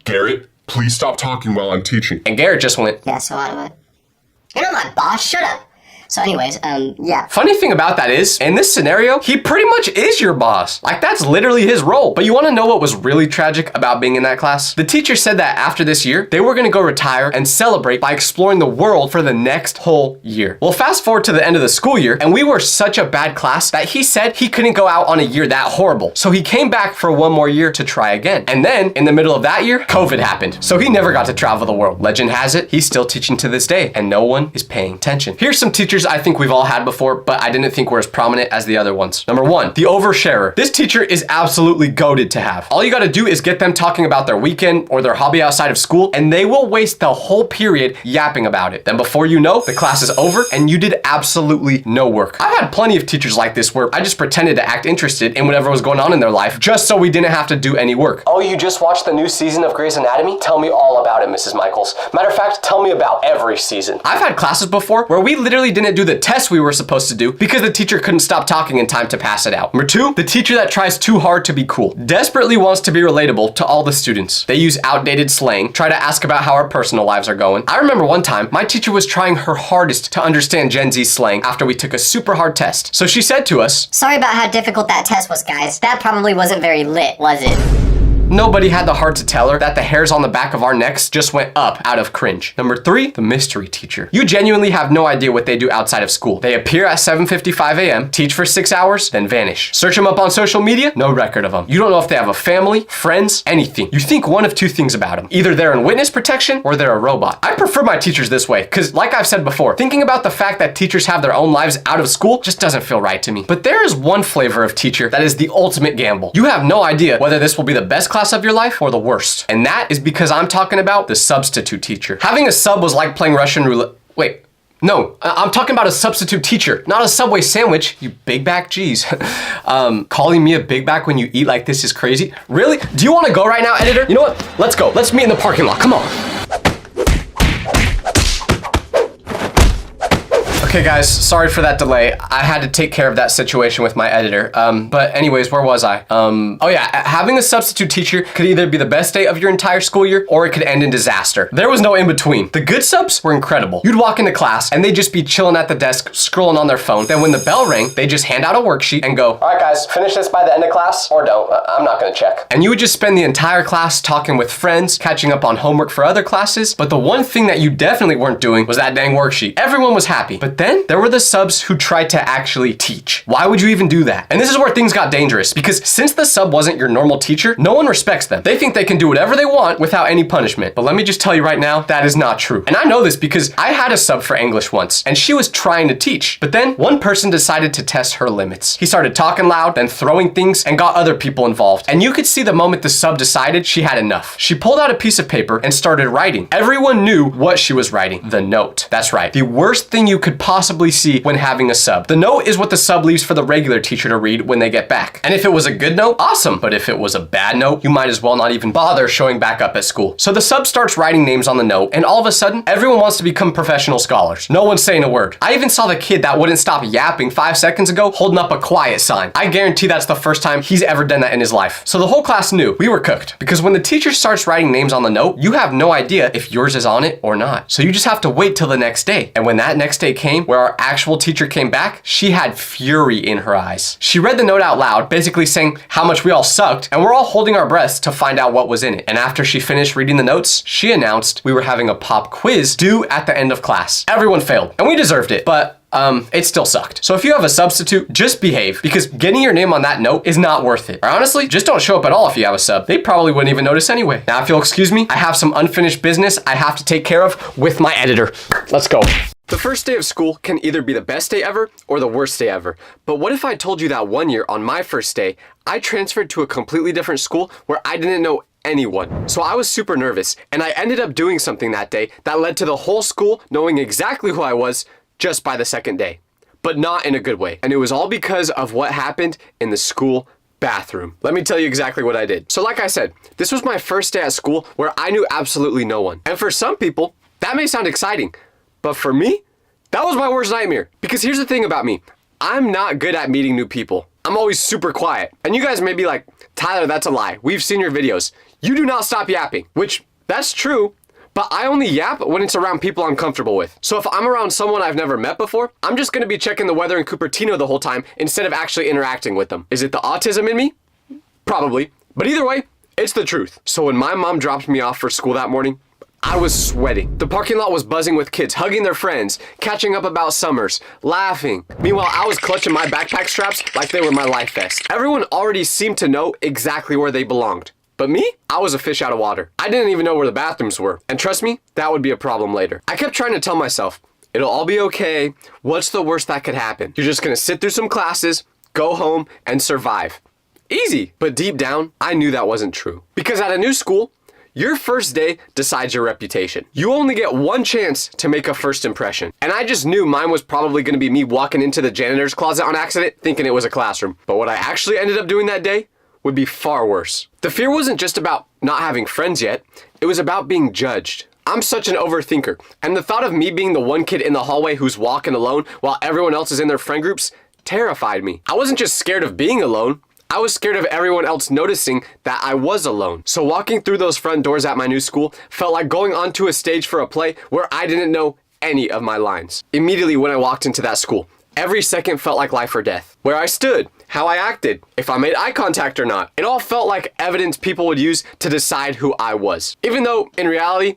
Garrett, please stop talking while I'm teaching. and Garrett just went, Yeah, so I don't. You're not my boss. Shut up. So anyways, yeah. Funny thing about that is, in this scenario, he pretty much is your boss. Like, that's literally his role. But you want to know what was really tragic about being in that class? The teacher said that after this year, they were going to go retire and celebrate by exploring the world for the next whole year. Well, fast forward to the end of the school year, and we were such a bad class that he said he couldn't go out on a year that horrible. So he came back for one more year to try again. And then, in the middle of that year, COVID happened. So he never got to travel the world. Legend has it, he's still teaching to this day, and no one is paying attention. Here's some teachers I think we've all had before, but I didn't think were as prominent as the other ones. Number one, the oversharer. This teacher is absolutely goated to have. All you gotta do is get them talking about their weekend or their hobby outside of school, and they will waste the whole period yapping about it. Then before you know, the class is over and you did absolutely no work. I've had plenty of teachers like this where I just pretended to act interested in whatever was going on in their life just so we didn't have to do any work. Oh, you just watched the new season of Grey's Anatomy? Tell me all about it, Mrs. Michaels. Matter of fact, tell me about every season. I've had classes before where we literally didn't do the test we were supposed to do because the teacher couldn't stop talking in time to pass it out. Number two, the teacher that tries too hard to be cool. Desperately wants to be relatable to all the students. They use outdated slang, try to ask about how our personal lives are going. I remember one time, my teacher was trying her hardest to understand Gen Z slang after we took a super hard test. So she said to us, Sorry about how difficult that test was, guys. That probably wasn't very lit, was it? nobody had the heart to tell her that the hairs on the back of our necks just went up out of cringe. Number three, the mystery teacher. You genuinely have no idea what they do outside of school. They appear at 7:55 a.m., teach for 6 hours, then vanish. Search them up on social media, no record of them. You don't know if they have a family, friends, anything. You think one of two things about them. Either they're in witness protection or they're a robot. I prefer my teachers this way because, like I've said before, thinking about the fact that teachers have their own lives out of school just doesn't feel right to me. But there is one flavor of teacher that is the ultimate gamble. You have no idea whether this will be the best class of your life or the worst. And that is because I'm talking about the substitute teacher. Having a sub was like playing Russian roulette. Wait. No, I'm talking about a substitute teacher, not a Subway sandwich, you big back. Jeez. Calling me a big back when you eat like this is crazy. Really? Do you want to go right now, editor? You know what? Let's go. Let's meet in the parking lot. Come on. Okay guys, sorry for that delay. I had to take care of that situation with my editor. But anyways, where was I? Oh yeah, having a substitute teacher could either be the best day of your entire school year or it could end in disaster. There was no in between. The good subs were incredible. You'd walk into class and they'd just be chilling at the desk, scrolling on their phone. Then when the bell rang, they just hand out a worksheet and go, all right guys, finish this by the end of class or don't. I'm not gonna check. And you would just spend the entire class talking with friends, catching up on homework for other classes. But the one thing that you definitely weren't doing was that dang worksheet. Everyone was happy. But then there were the subs who tried to actually teach. Why would you even do that? And this is where things got dangerous because since the sub wasn't your normal teacher, no one respects them. They think they can do whatever they want without any punishment. But let me just tell you right now, that is not true. And I know this because I had a sub for English once and she was trying to teach. But then one person decided to test her limits. He started talking loud, then throwing things and got other people involved. And you could see the moment the sub decided she had enough. She pulled out a piece of paper and started writing. Everyone knew what she was writing. The note. That's right. The worst thing you could possibly see when having a sub. The note is what the sub leaves for the regular teacher to read when they get back. And if it was a good note, awesome. But if it was a bad note, you might as well not even bother showing back up at school. So the sub starts writing names on the note and all of a sudden, everyone wants to become professional scholars. No one's saying a word. I even saw the kid that wouldn't stop yapping 5 seconds ago holding up a quiet sign. I guarantee that's the first time he's ever done that in his life. So the whole class knew we were cooked because when the teacher starts writing names on the note, you have no idea if yours is on it or not. So you just have to wait till the next day. And when that next day came, where our actual teacher came back, she had fury in her eyes. She read the note out loud, basically saying how much we all sucked, and we're all holding our breaths to find out what was in it. And after she finished reading the notes, she announced we were having a pop quiz due at the end of class. Everyone failed, and we deserved it, but it still sucked. So if you have a substitute, just behave because getting your name on that note is not worth it. Or honestly, just don't show up at all if you have a sub. They probably wouldn't even notice anyway. Now, if you'll excuse me, I have some unfinished business I have to take care of with my editor. Let's go. The first day of school can either be the best day ever or the worst day ever. But what if I told you that one year on my first day, I transferred to a completely different school where I didn't know anyone. So I was super nervous and I ended up doing something that day that led to the whole school knowing exactly who I was just by the second day. but not in a good way. And it was all because of what happened in the school bathroom. Let me tell you exactly what I did. So like I said, this was my first day at school where I knew absolutely no one. And for some people, that may sound exciting, but for me, that was my worst nightmare. Because here's the thing about me. I'm not good at meeting new people. I'm always super quiet. And you guys may be like, Tyler, that's a lie. We've seen your videos. You do not stop yapping, which that's true. But I only yap when it's around people I'm comfortable with. So if I'm around someone I've never met before, I'm just gonna be checking the weather in Cupertino the whole time instead of actually interacting with them. Is it the autism in me? Probably. But either way, it's the truth. So when my mom dropped me off for school that morning, I was sweating. The parking lot was buzzing with kids, hugging their friends, catching up about summers, laughing. Meanwhile, I was clutching my backpack straps like they were my life vest. Everyone already seemed to know exactly where they belonged. But me? I was a fish out of water. I didn't even know where the bathrooms were. And trust me, that would be a problem later. I kept trying to tell myself, it'll all be okay. What's the worst that could happen? You're just gonna sit through some classes, go home, and survive. Easy. But deep down, I knew that wasn't true. Because at a new school, your first day decides your reputation. You only get one chance to make a first impression. And I just knew mine was probably gonna be me walking into the janitor's closet on accident, thinking it was a classroom. But what I actually ended up doing that day would be far worse. The fear wasn't just about not having friends yet, it was about being judged. I'm such an overthinker, and the thought of me being the one kid in the hallway who's walking alone while everyone else is in their friend groups terrified me. I wasn't just scared of being alone, I was scared of everyone else noticing that I was alone. So walking through those front doors at my new school felt like going onto a stage for a play where I didn't know any of my lines. Immediately when I walked into that school, every second felt like life or death. Where I stood, how I acted, if I made eye contact or not. It all felt like evidence people would use to decide who I was. Even though, in reality,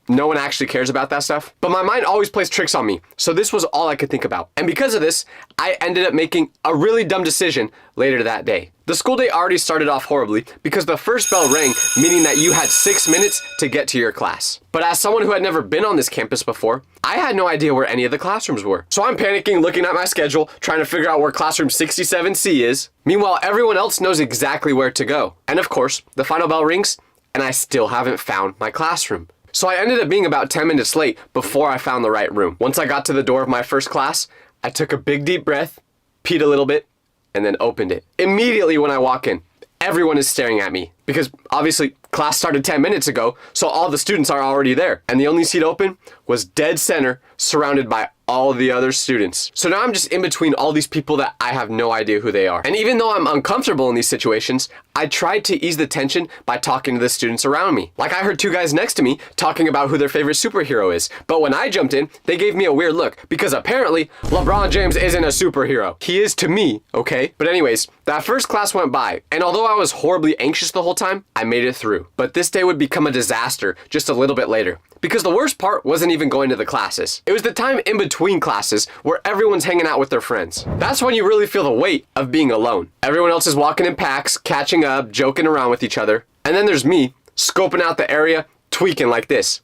no one actually cares about that stuff. But my mind always plays tricks on me, so this was all I could think about. And because of this, I ended up making a really dumb decision later that day. The school day already started off horribly because the first bell rang, meaning that you had 6 minutes to get to your class. But as someone who had never been on this campus before, I had no idea where any of the classrooms were. So I'm panicking, looking at my schedule, trying to figure out where classroom 67C is. Meanwhile, everyone else knows exactly where to go. And of course, the final bell rings, and I still haven't found my classroom. So I ended up being about 10 minutes late before I found the right room. Once I got to the door of my first class, I took a big deep breath, peed a little bit, and then opened it. Immediately when I walk in, everyone is staring at me because obviously class started 10 minutes ago, so all the students are already there. And the only seat open was dead center, surrounded by all the other students. So now I'm just in between all these people that I have no idea who they are. And even though I'm uncomfortable in these situations, I tried to ease the tension by talking to the students around me. Like I heard two guys next to me talking about who their favorite superhero is. But when I jumped in, they gave me a weird look because apparently LeBron James isn't a superhero. He is to me, okay? But anyways, that first class went by, and although I was horribly anxious the whole time, I made it through. But this day would become a disaster just a little bit later. Because the worst part wasn't even going to the classes. It was the time in between classes where everyone's hanging out with their friends. That's when you really feel the weight of being alone. Everyone else is walking in packs, catching up, joking around with each other. And then there's me, scoping out the area, tweaking like this.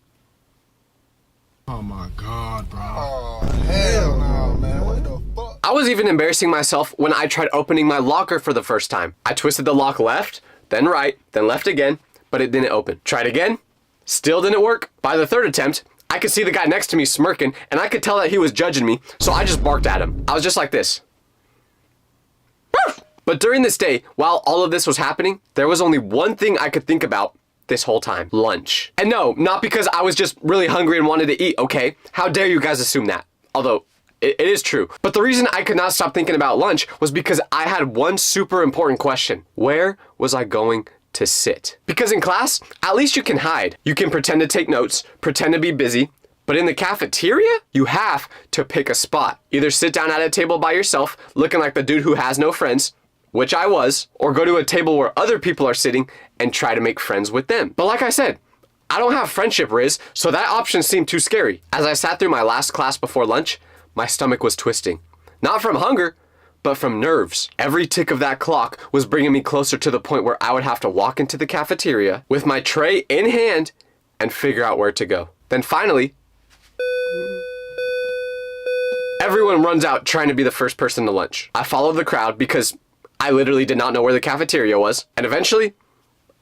Oh my God, bro. Oh, hell no, man. What the fuck? I was even embarrassing myself when I tried opening my locker for the first time. I twisted the lock left, then right, then left again, but it didn't open. Tried again. Still didn't work. By the third attempt, I could see the guy next to me smirking, and I could tell that he was judging me, so I just barked at him. I was just like this. But during this day, while all of this was happening, there was only one thing I could think about this whole time. Lunch. And no, not because I was just really hungry and wanted to eat, okay? How dare you guys assume that? Although, it is true. But the reason I could not stop thinking about lunch was because I had one super important question. Where was I going to sit? Because in class, at least you can hide. You can pretend to take notes, pretend to be busy, but in the cafeteria, you have to pick a spot. Either sit down at a table by yourself, looking like the dude who has no friends, which I was, or go to a table where other people are sitting and try to make friends with them. But like I said, I don't have friendship riz, so that option seemed too scary. As I sat through my last class before lunch, my stomach was twisting. Not from hunger, but from nerves. Every tick of that clock was bringing me closer to the point where I would have to walk into the cafeteria with my tray in hand and figure out where to go. Then finally, everyone runs out trying to be the first person to lunch. I followed the crowd because I literally did not know where the cafeteria was, and eventually,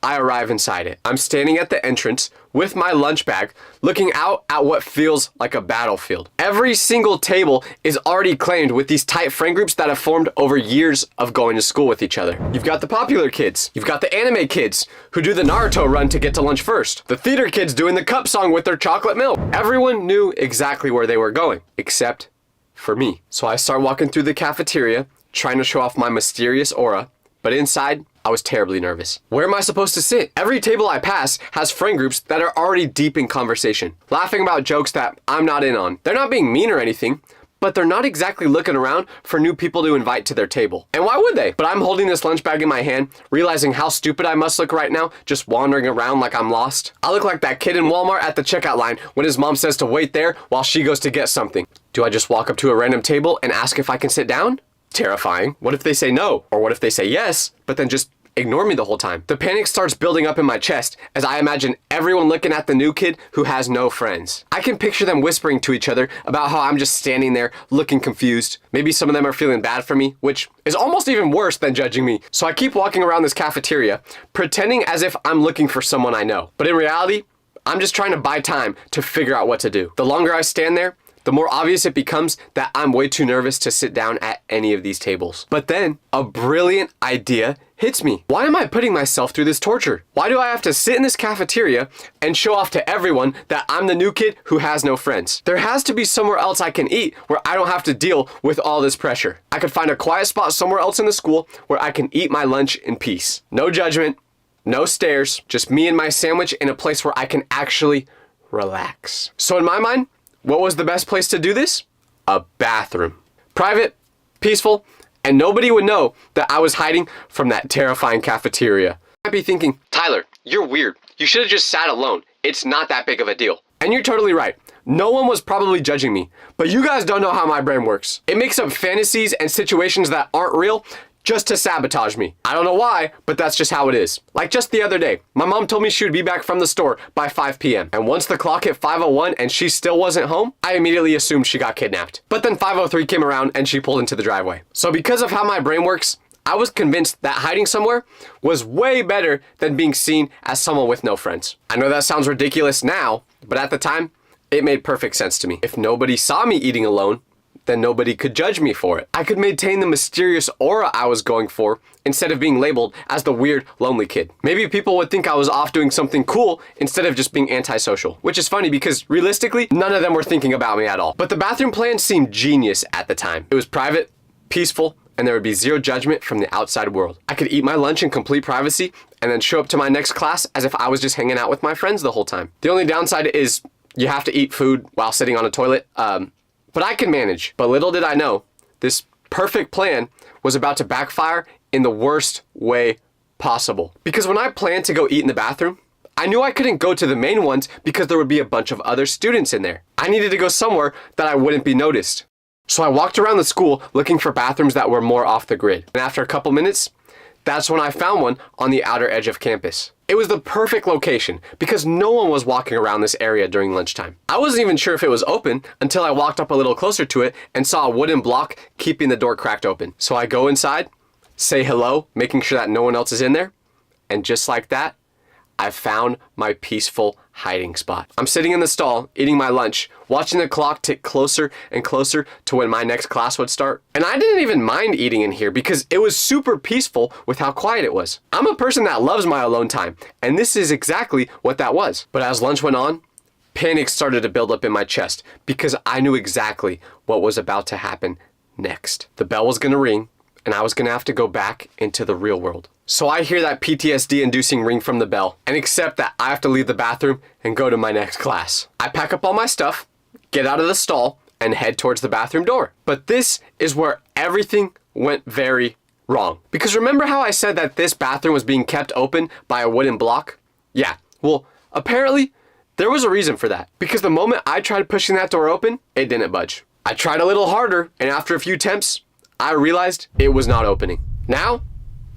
I arrive inside it. I'm standing at the entrance with my lunch bag, looking out at what feels like a battlefield. Every single table is already claimed with these tight friend groups that have formed over years of going to school with each other. You've got the popular kids. You've got the anime kids who do the Naruto run to get to lunch first. The theater kids doing the cup song with their chocolate milk. Everyone knew exactly where they were going, except for me. So I start walking through the cafeteria, trying to show off my mysterious aura, but inside, I was terribly nervous. Where am I supposed to sit? Every table I pass has friend groups that are already deep in conversation, laughing about jokes that I'm not in on. They're not being mean or anything, but they're not exactly looking around for new people to invite to their table. And why would they? But I'm holding this lunch bag in my hand, realizing how stupid I must look right now, just wandering around like I'm lost. I look like that kid in Walmart at the checkout line when his mom says to wait there while she goes to get something. Do I just walk up to a random table and ask if I can sit down? Terrifying. What if they say no? Or what if they say yes, but then just ignore me the whole time? The panic starts building up in my chest as I imagine everyone looking at the new kid who has no friends. I can picture them whispering to each other about how I'm just standing there looking confused. Maybe some of them are feeling bad for me, which is almost even worse than judging me. So I keep walking around this cafeteria, pretending as if I'm looking for someone I know. But in reality, I'm just trying to buy time to figure out what to do. The longer I stand there, the more obvious it becomes that I'm way too nervous to sit down at any of these tables. But then a brilliant idea hits me. Why am I putting myself through this torture? Why do I have to sit in this cafeteria and show off to everyone that I'm the new kid who has no friends? There has to be somewhere else I can eat where I don't have to deal with all this pressure. I could find a quiet spot somewhere else in the school where I can eat my lunch in peace. No judgment, no stares, just me and my sandwich in a place where I can actually relax. So in my mind, what was the best place to do this? A bathroom. Private, peaceful, and nobody would know that I was hiding from that terrifying cafeteria. You might be thinking, Tyler, you're weird. You should have just sat alone. It's not that big of a deal. And you're totally right. No one was probably judging me, but you guys don't know how my brain works. It makes up fantasies and situations that aren't real just to sabotage me. I don't know why, but that's just how it is. Like just the other day, my mom told me she would be back from the store by 5 p.m. And once the clock hit 5:01 and she still wasn't home, I immediately assumed she got kidnapped. But then 5:03 came around and she pulled into the driveway. So because of how my brain works, I was convinced that hiding somewhere was way better than being seen as someone with no friends. I know that sounds ridiculous now, but at the time, it made perfect sense to me. If nobody saw me eating alone, then nobody could judge me for it. I could maintain the mysterious aura I was going for instead of being labeled as the weird, lonely kid. Maybe people would think I was off doing something cool instead of just being antisocial. Which is funny because realistically, none of them were thinking about me at all. But the bathroom plan seemed genius at the time. It was private, peaceful, and there would be zero judgment from the outside world. I could eat my lunch in complete privacy and then show up to my next class as if I was just hanging out with my friends the whole time. The only downside is you have to eat food while sitting on a toilet. But I can manage. But little did I know, this perfect plan was about to backfire in the worst way possible. Because when I planned to go eat in the bathroom, I knew I couldn't go to the main ones because there would be a bunch of other students in there. I needed to go somewhere that I wouldn't be noticed. So I walked around the school looking for bathrooms that were more off the grid. And after a couple minutes, that's when I found one on the outer edge of campus. It was the perfect location because no one was walking around this area during lunchtime. I wasn't even sure if it was open until I walked up a little closer to it and saw a wooden block keeping the door cracked open. So I go inside, say hello, making sure that no one else is in there, and just like that, I found my peaceful hiding spot. I'm sitting in the stall, eating my lunch, watching the clock tick closer and closer to when my next class would start. And I didn't even mind eating in here because it was super peaceful with how quiet it was. I'm a person that loves my alone time, and this is exactly what that was. But as lunch went on, panic started to build up in my chest because I knew exactly what was about to happen next. The bell was gonna ring, and I was gonna have to go back into the real world. So I hear that PTSD-inducing ring from the bell and accept that I have to leave the bathroom and go to my next class. I pack up all my stuff, get out of the stall, and head towards the bathroom door. But this is where everything went very wrong. Because remember how I said that this bathroom was being kept open by a wooden block? Yeah, well, apparently there was a reason for that. Because the moment I tried pushing that door open, it didn't budge. I tried a little harder, and after a few attempts, I realized it was not opening. Now,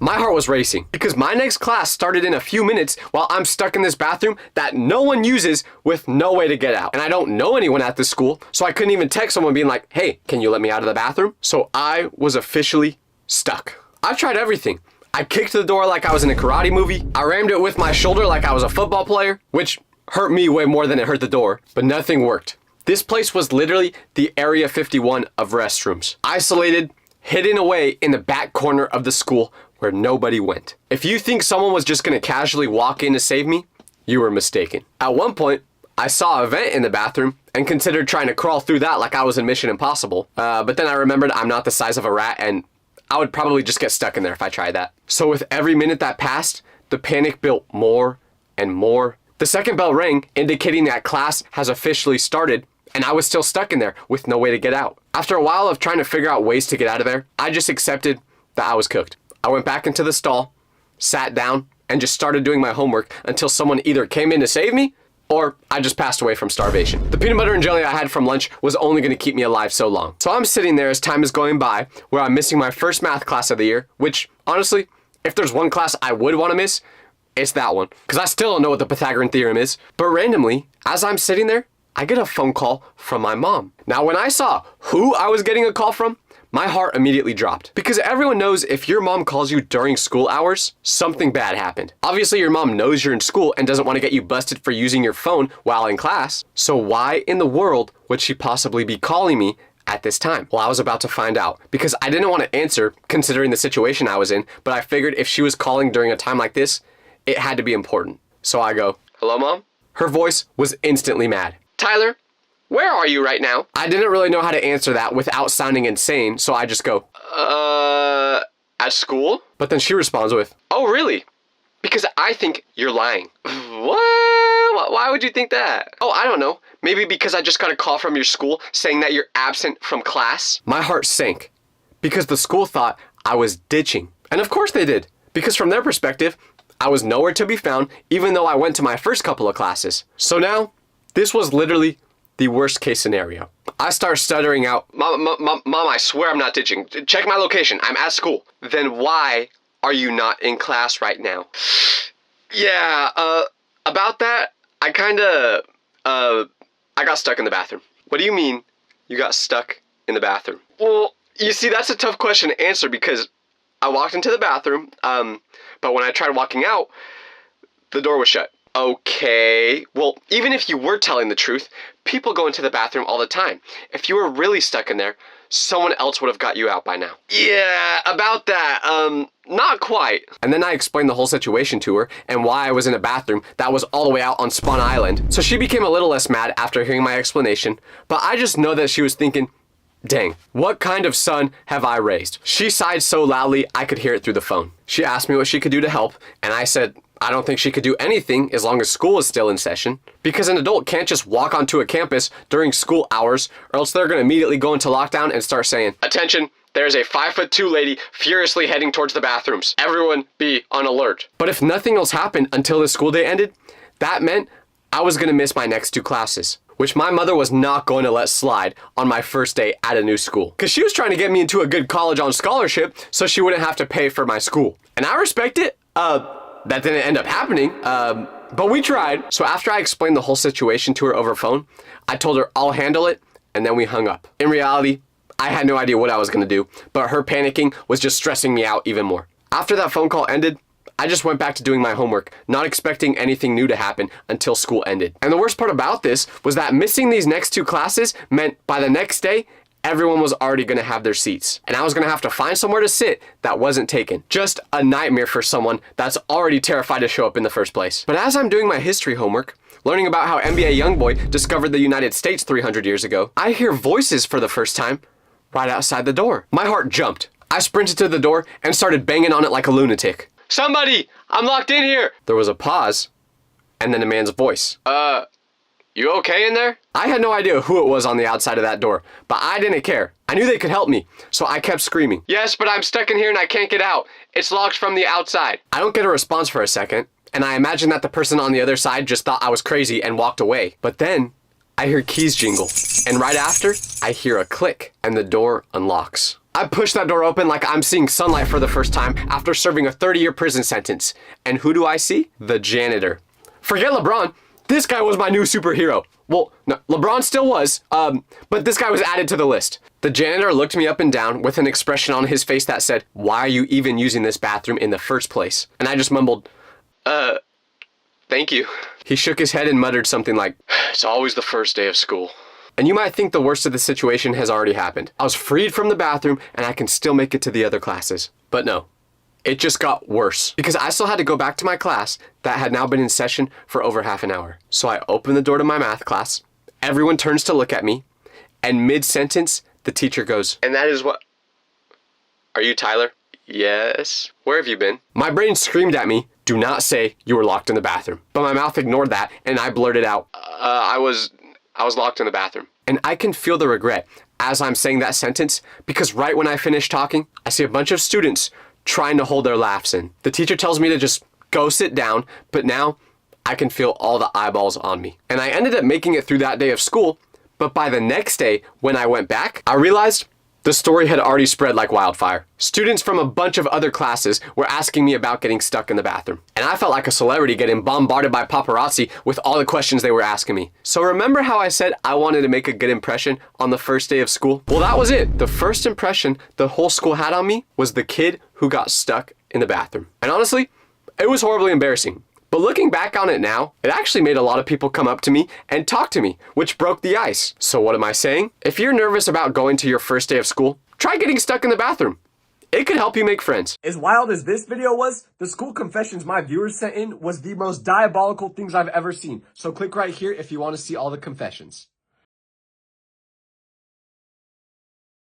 my heart was racing because my next class started in a few minutes while I'm stuck in this bathroom that no one uses with no way to get out. And I don't know anyone at this school, so I couldn't even text someone being like, hey, can you let me out of the bathroom? So I was officially stuck. I tried everything. I kicked the door like I was in a karate movie. I rammed it with my shoulder like I was a football player, which hurt me way more than it hurt the door, but nothing worked. This place was literally the Area 51 of restrooms. Isolated, hidden away in the back corner of the school where nobody went. If you think someone was just gonna casually walk in to save me, you were mistaken. At one point, I saw a vent in the bathroom and considered trying to crawl through that like I was in Mission Impossible. But then I remembered I'm not the size of a rat and I would probably just get stuck in there if I tried that. So with every minute that passed, the panic built more and more. The second bell rang, indicating that class has officially started, and I was still stuck in there with no way to get out. After a while of trying to figure out ways to get out of there, I just accepted that I was cooked. I went back into the stall, sat down, and just started doing my homework until someone either came in to save me, or I just passed away from starvation. The peanut butter and jelly I had from lunch was only gonna keep me alive so long. So I'm sitting there as time is going by, where I'm missing my first math class of the year, which, honestly, if there's one class I would wanna miss, it's that one, because I still don't know what the Pythagorean theorem is. But randomly, as I'm sitting there, I get a phone call from my mom. Now, when I saw who I was getting a call from, my heart immediately dropped. Because everyone knows if your mom calls you during school hours, something bad happened. Obviously, your mom knows you're in school and doesn't want to get you busted for using your phone while in class. So why in the world would she possibly be calling me at this time? Well, I was about to find out, because I didn't want to answer considering the situation I was in, but I figured if she was calling during a time like this, it had to be important. So I go, "Hello, Mom?" Her voice was instantly mad. "Tyler, where are you right now?" I didn't really know how to answer that without sounding insane, so I just go, at school?" But then she responds with, "Oh, really? Because I think you're lying." What? Why would you think that? "Oh, I don't know. Maybe because I just got a call from your school saying that you're absent from class." My heart sank, because the school thought I was ditching. And of course they did, because from their perspective, I was nowhere to be found, even though I went to my first couple of classes. So now, this was literally the worst case scenario. I start stuttering out, Mom, I swear I'm not ditching. Check my location, I'm at school." "Then why are you not in class right now?" "Yeah, about that, I got stuck in the bathroom." "What do you mean you got stuck in the bathroom?" Well, you see, that's a tough question to answer, because I walked into the bathroom, but when I tried walking out, the door was shut. Okay, well, even if you were telling the truth, people go into the bathroom all the time. If you were really stuck in there, someone else would have got you out by now. "Yeah, about that, not quite." And then I explained the whole situation to her and why I was in a bathroom that was all the way out on Spun Island. So she became a little less mad after hearing my explanation, but I just know that she was thinking, dang, what kind of son have I raised? She sighed so loudly I could hear it through the phone. She asked me what she could do to help, and I said I don't think she could do anything as long as school is still in session, because an adult can't just walk onto a campus during school hours, or else they're going to immediately go into lockdown and start saying, "Attention, there's a 5'2" lady furiously heading towards the bathrooms. Everyone be on alert." But if nothing else happened until the school day ended, that meant I was going to miss my next 2 classes, which my mother was not going to let slide on my first day at a new school, because she was trying to get me into a good college on scholarship so she wouldn't have to pay for my school. And I respect it. That didn't end up happening, but we tried. So after I explained the whole situation to her over phone, I told her I'll handle it, and then we hung up. In reality, I had no idea what I was gonna do, but her panicking was just stressing me out even more. After that phone call ended, I just went back to doing my homework, not expecting anything new to happen until school ended. And the worst part about this was that missing these next 2 classes meant by the next day, everyone was already gonna have their seats. And I was gonna have to find somewhere to sit that wasn't taken. Just a nightmare for someone that's already terrified to show up in the first place. But as I'm doing my history homework, learning about how NBA Youngboy discovered the United States 300 years ago, I hear voices for the first time right outside the door. My heart jumped. I sprinted to the door and started banging on it like a lunatic. "Somebody, I'm locked in here." There was a pause, and then a man's voice. You okay in there?" I had no idea who it was on the outside of that door, but I didn't care. I knew they could help me, so I kept screaming, "Yes, but I'm stuck in here and I can't get out. It's locked from the outside." I don't get a response for a second, and I imagine that the person on the other side just thought I was crazy and walked away. But then, I hear keys jingle, and right after, I hear a click, and the door unlocks. I push that door open like I'm seeing sunlight for the first time after serving a 30-year prison sentence. And who do I see? The janitor. Forget LeBron. This guy was my new superhero. Well, no, LeBron still was, but this guy was added to the list. The janitor looked me up and down with an expression on his face that said, "Why are you even using this bathroom in the first place?" And I just mumbled, thank you. He shook his head and muttered something like, "It's always the first day of school." And you might think the worst of the situation has already happened. I was freed from the bathroom and I can still make it to the other classes. But no, it just got worse because I still had to go back to my class that had now been in session for over half an hour. So I opened the door to my math class. Everyone turns to look at me, and mid-sentence, the teacher goes, "And that is what... Are you Tyler?" "Yes." "Where have you been?" My brain screamed at me, "Do not say you were locked in the bathroom." But my mouth ignored that, and I blurted out, I was locked in the bathroom." And I can feel the regret as I'm saying that sentence because right when I finish talking, I see a bunch of students trying to hold their laughs in. The teacher tells me to just go sit down, but now I can feel all the eyeballs on me. And I ended up making it through that day of school, but by the next day, when I went back, I realized the story had already spread like wildfire. Students from a bunch of other classes were asking me about getting stuck in the bathroom. And I felt like a celebrity getting bombarded by paparazzi with all the questions they were asking me. So remember how I said I wanted to make a good impression on the first day of school? Well, that was it. The first impression the whole school had on me was the kid who got stuck in the bathroom. And honestly, it was horribly embarrassing. But looking back on it now, it actually made a lot of people come up to me and talk to me, which broke the ice. So what am I saying? If you're nervous about going to your first day of school, try getting stuck in the bathroom. It could help you make friends. As wild as this video was, the school confessions my viewers sent in was the most diabolical things I've ever seen. So click right here if you want to see all the confessions.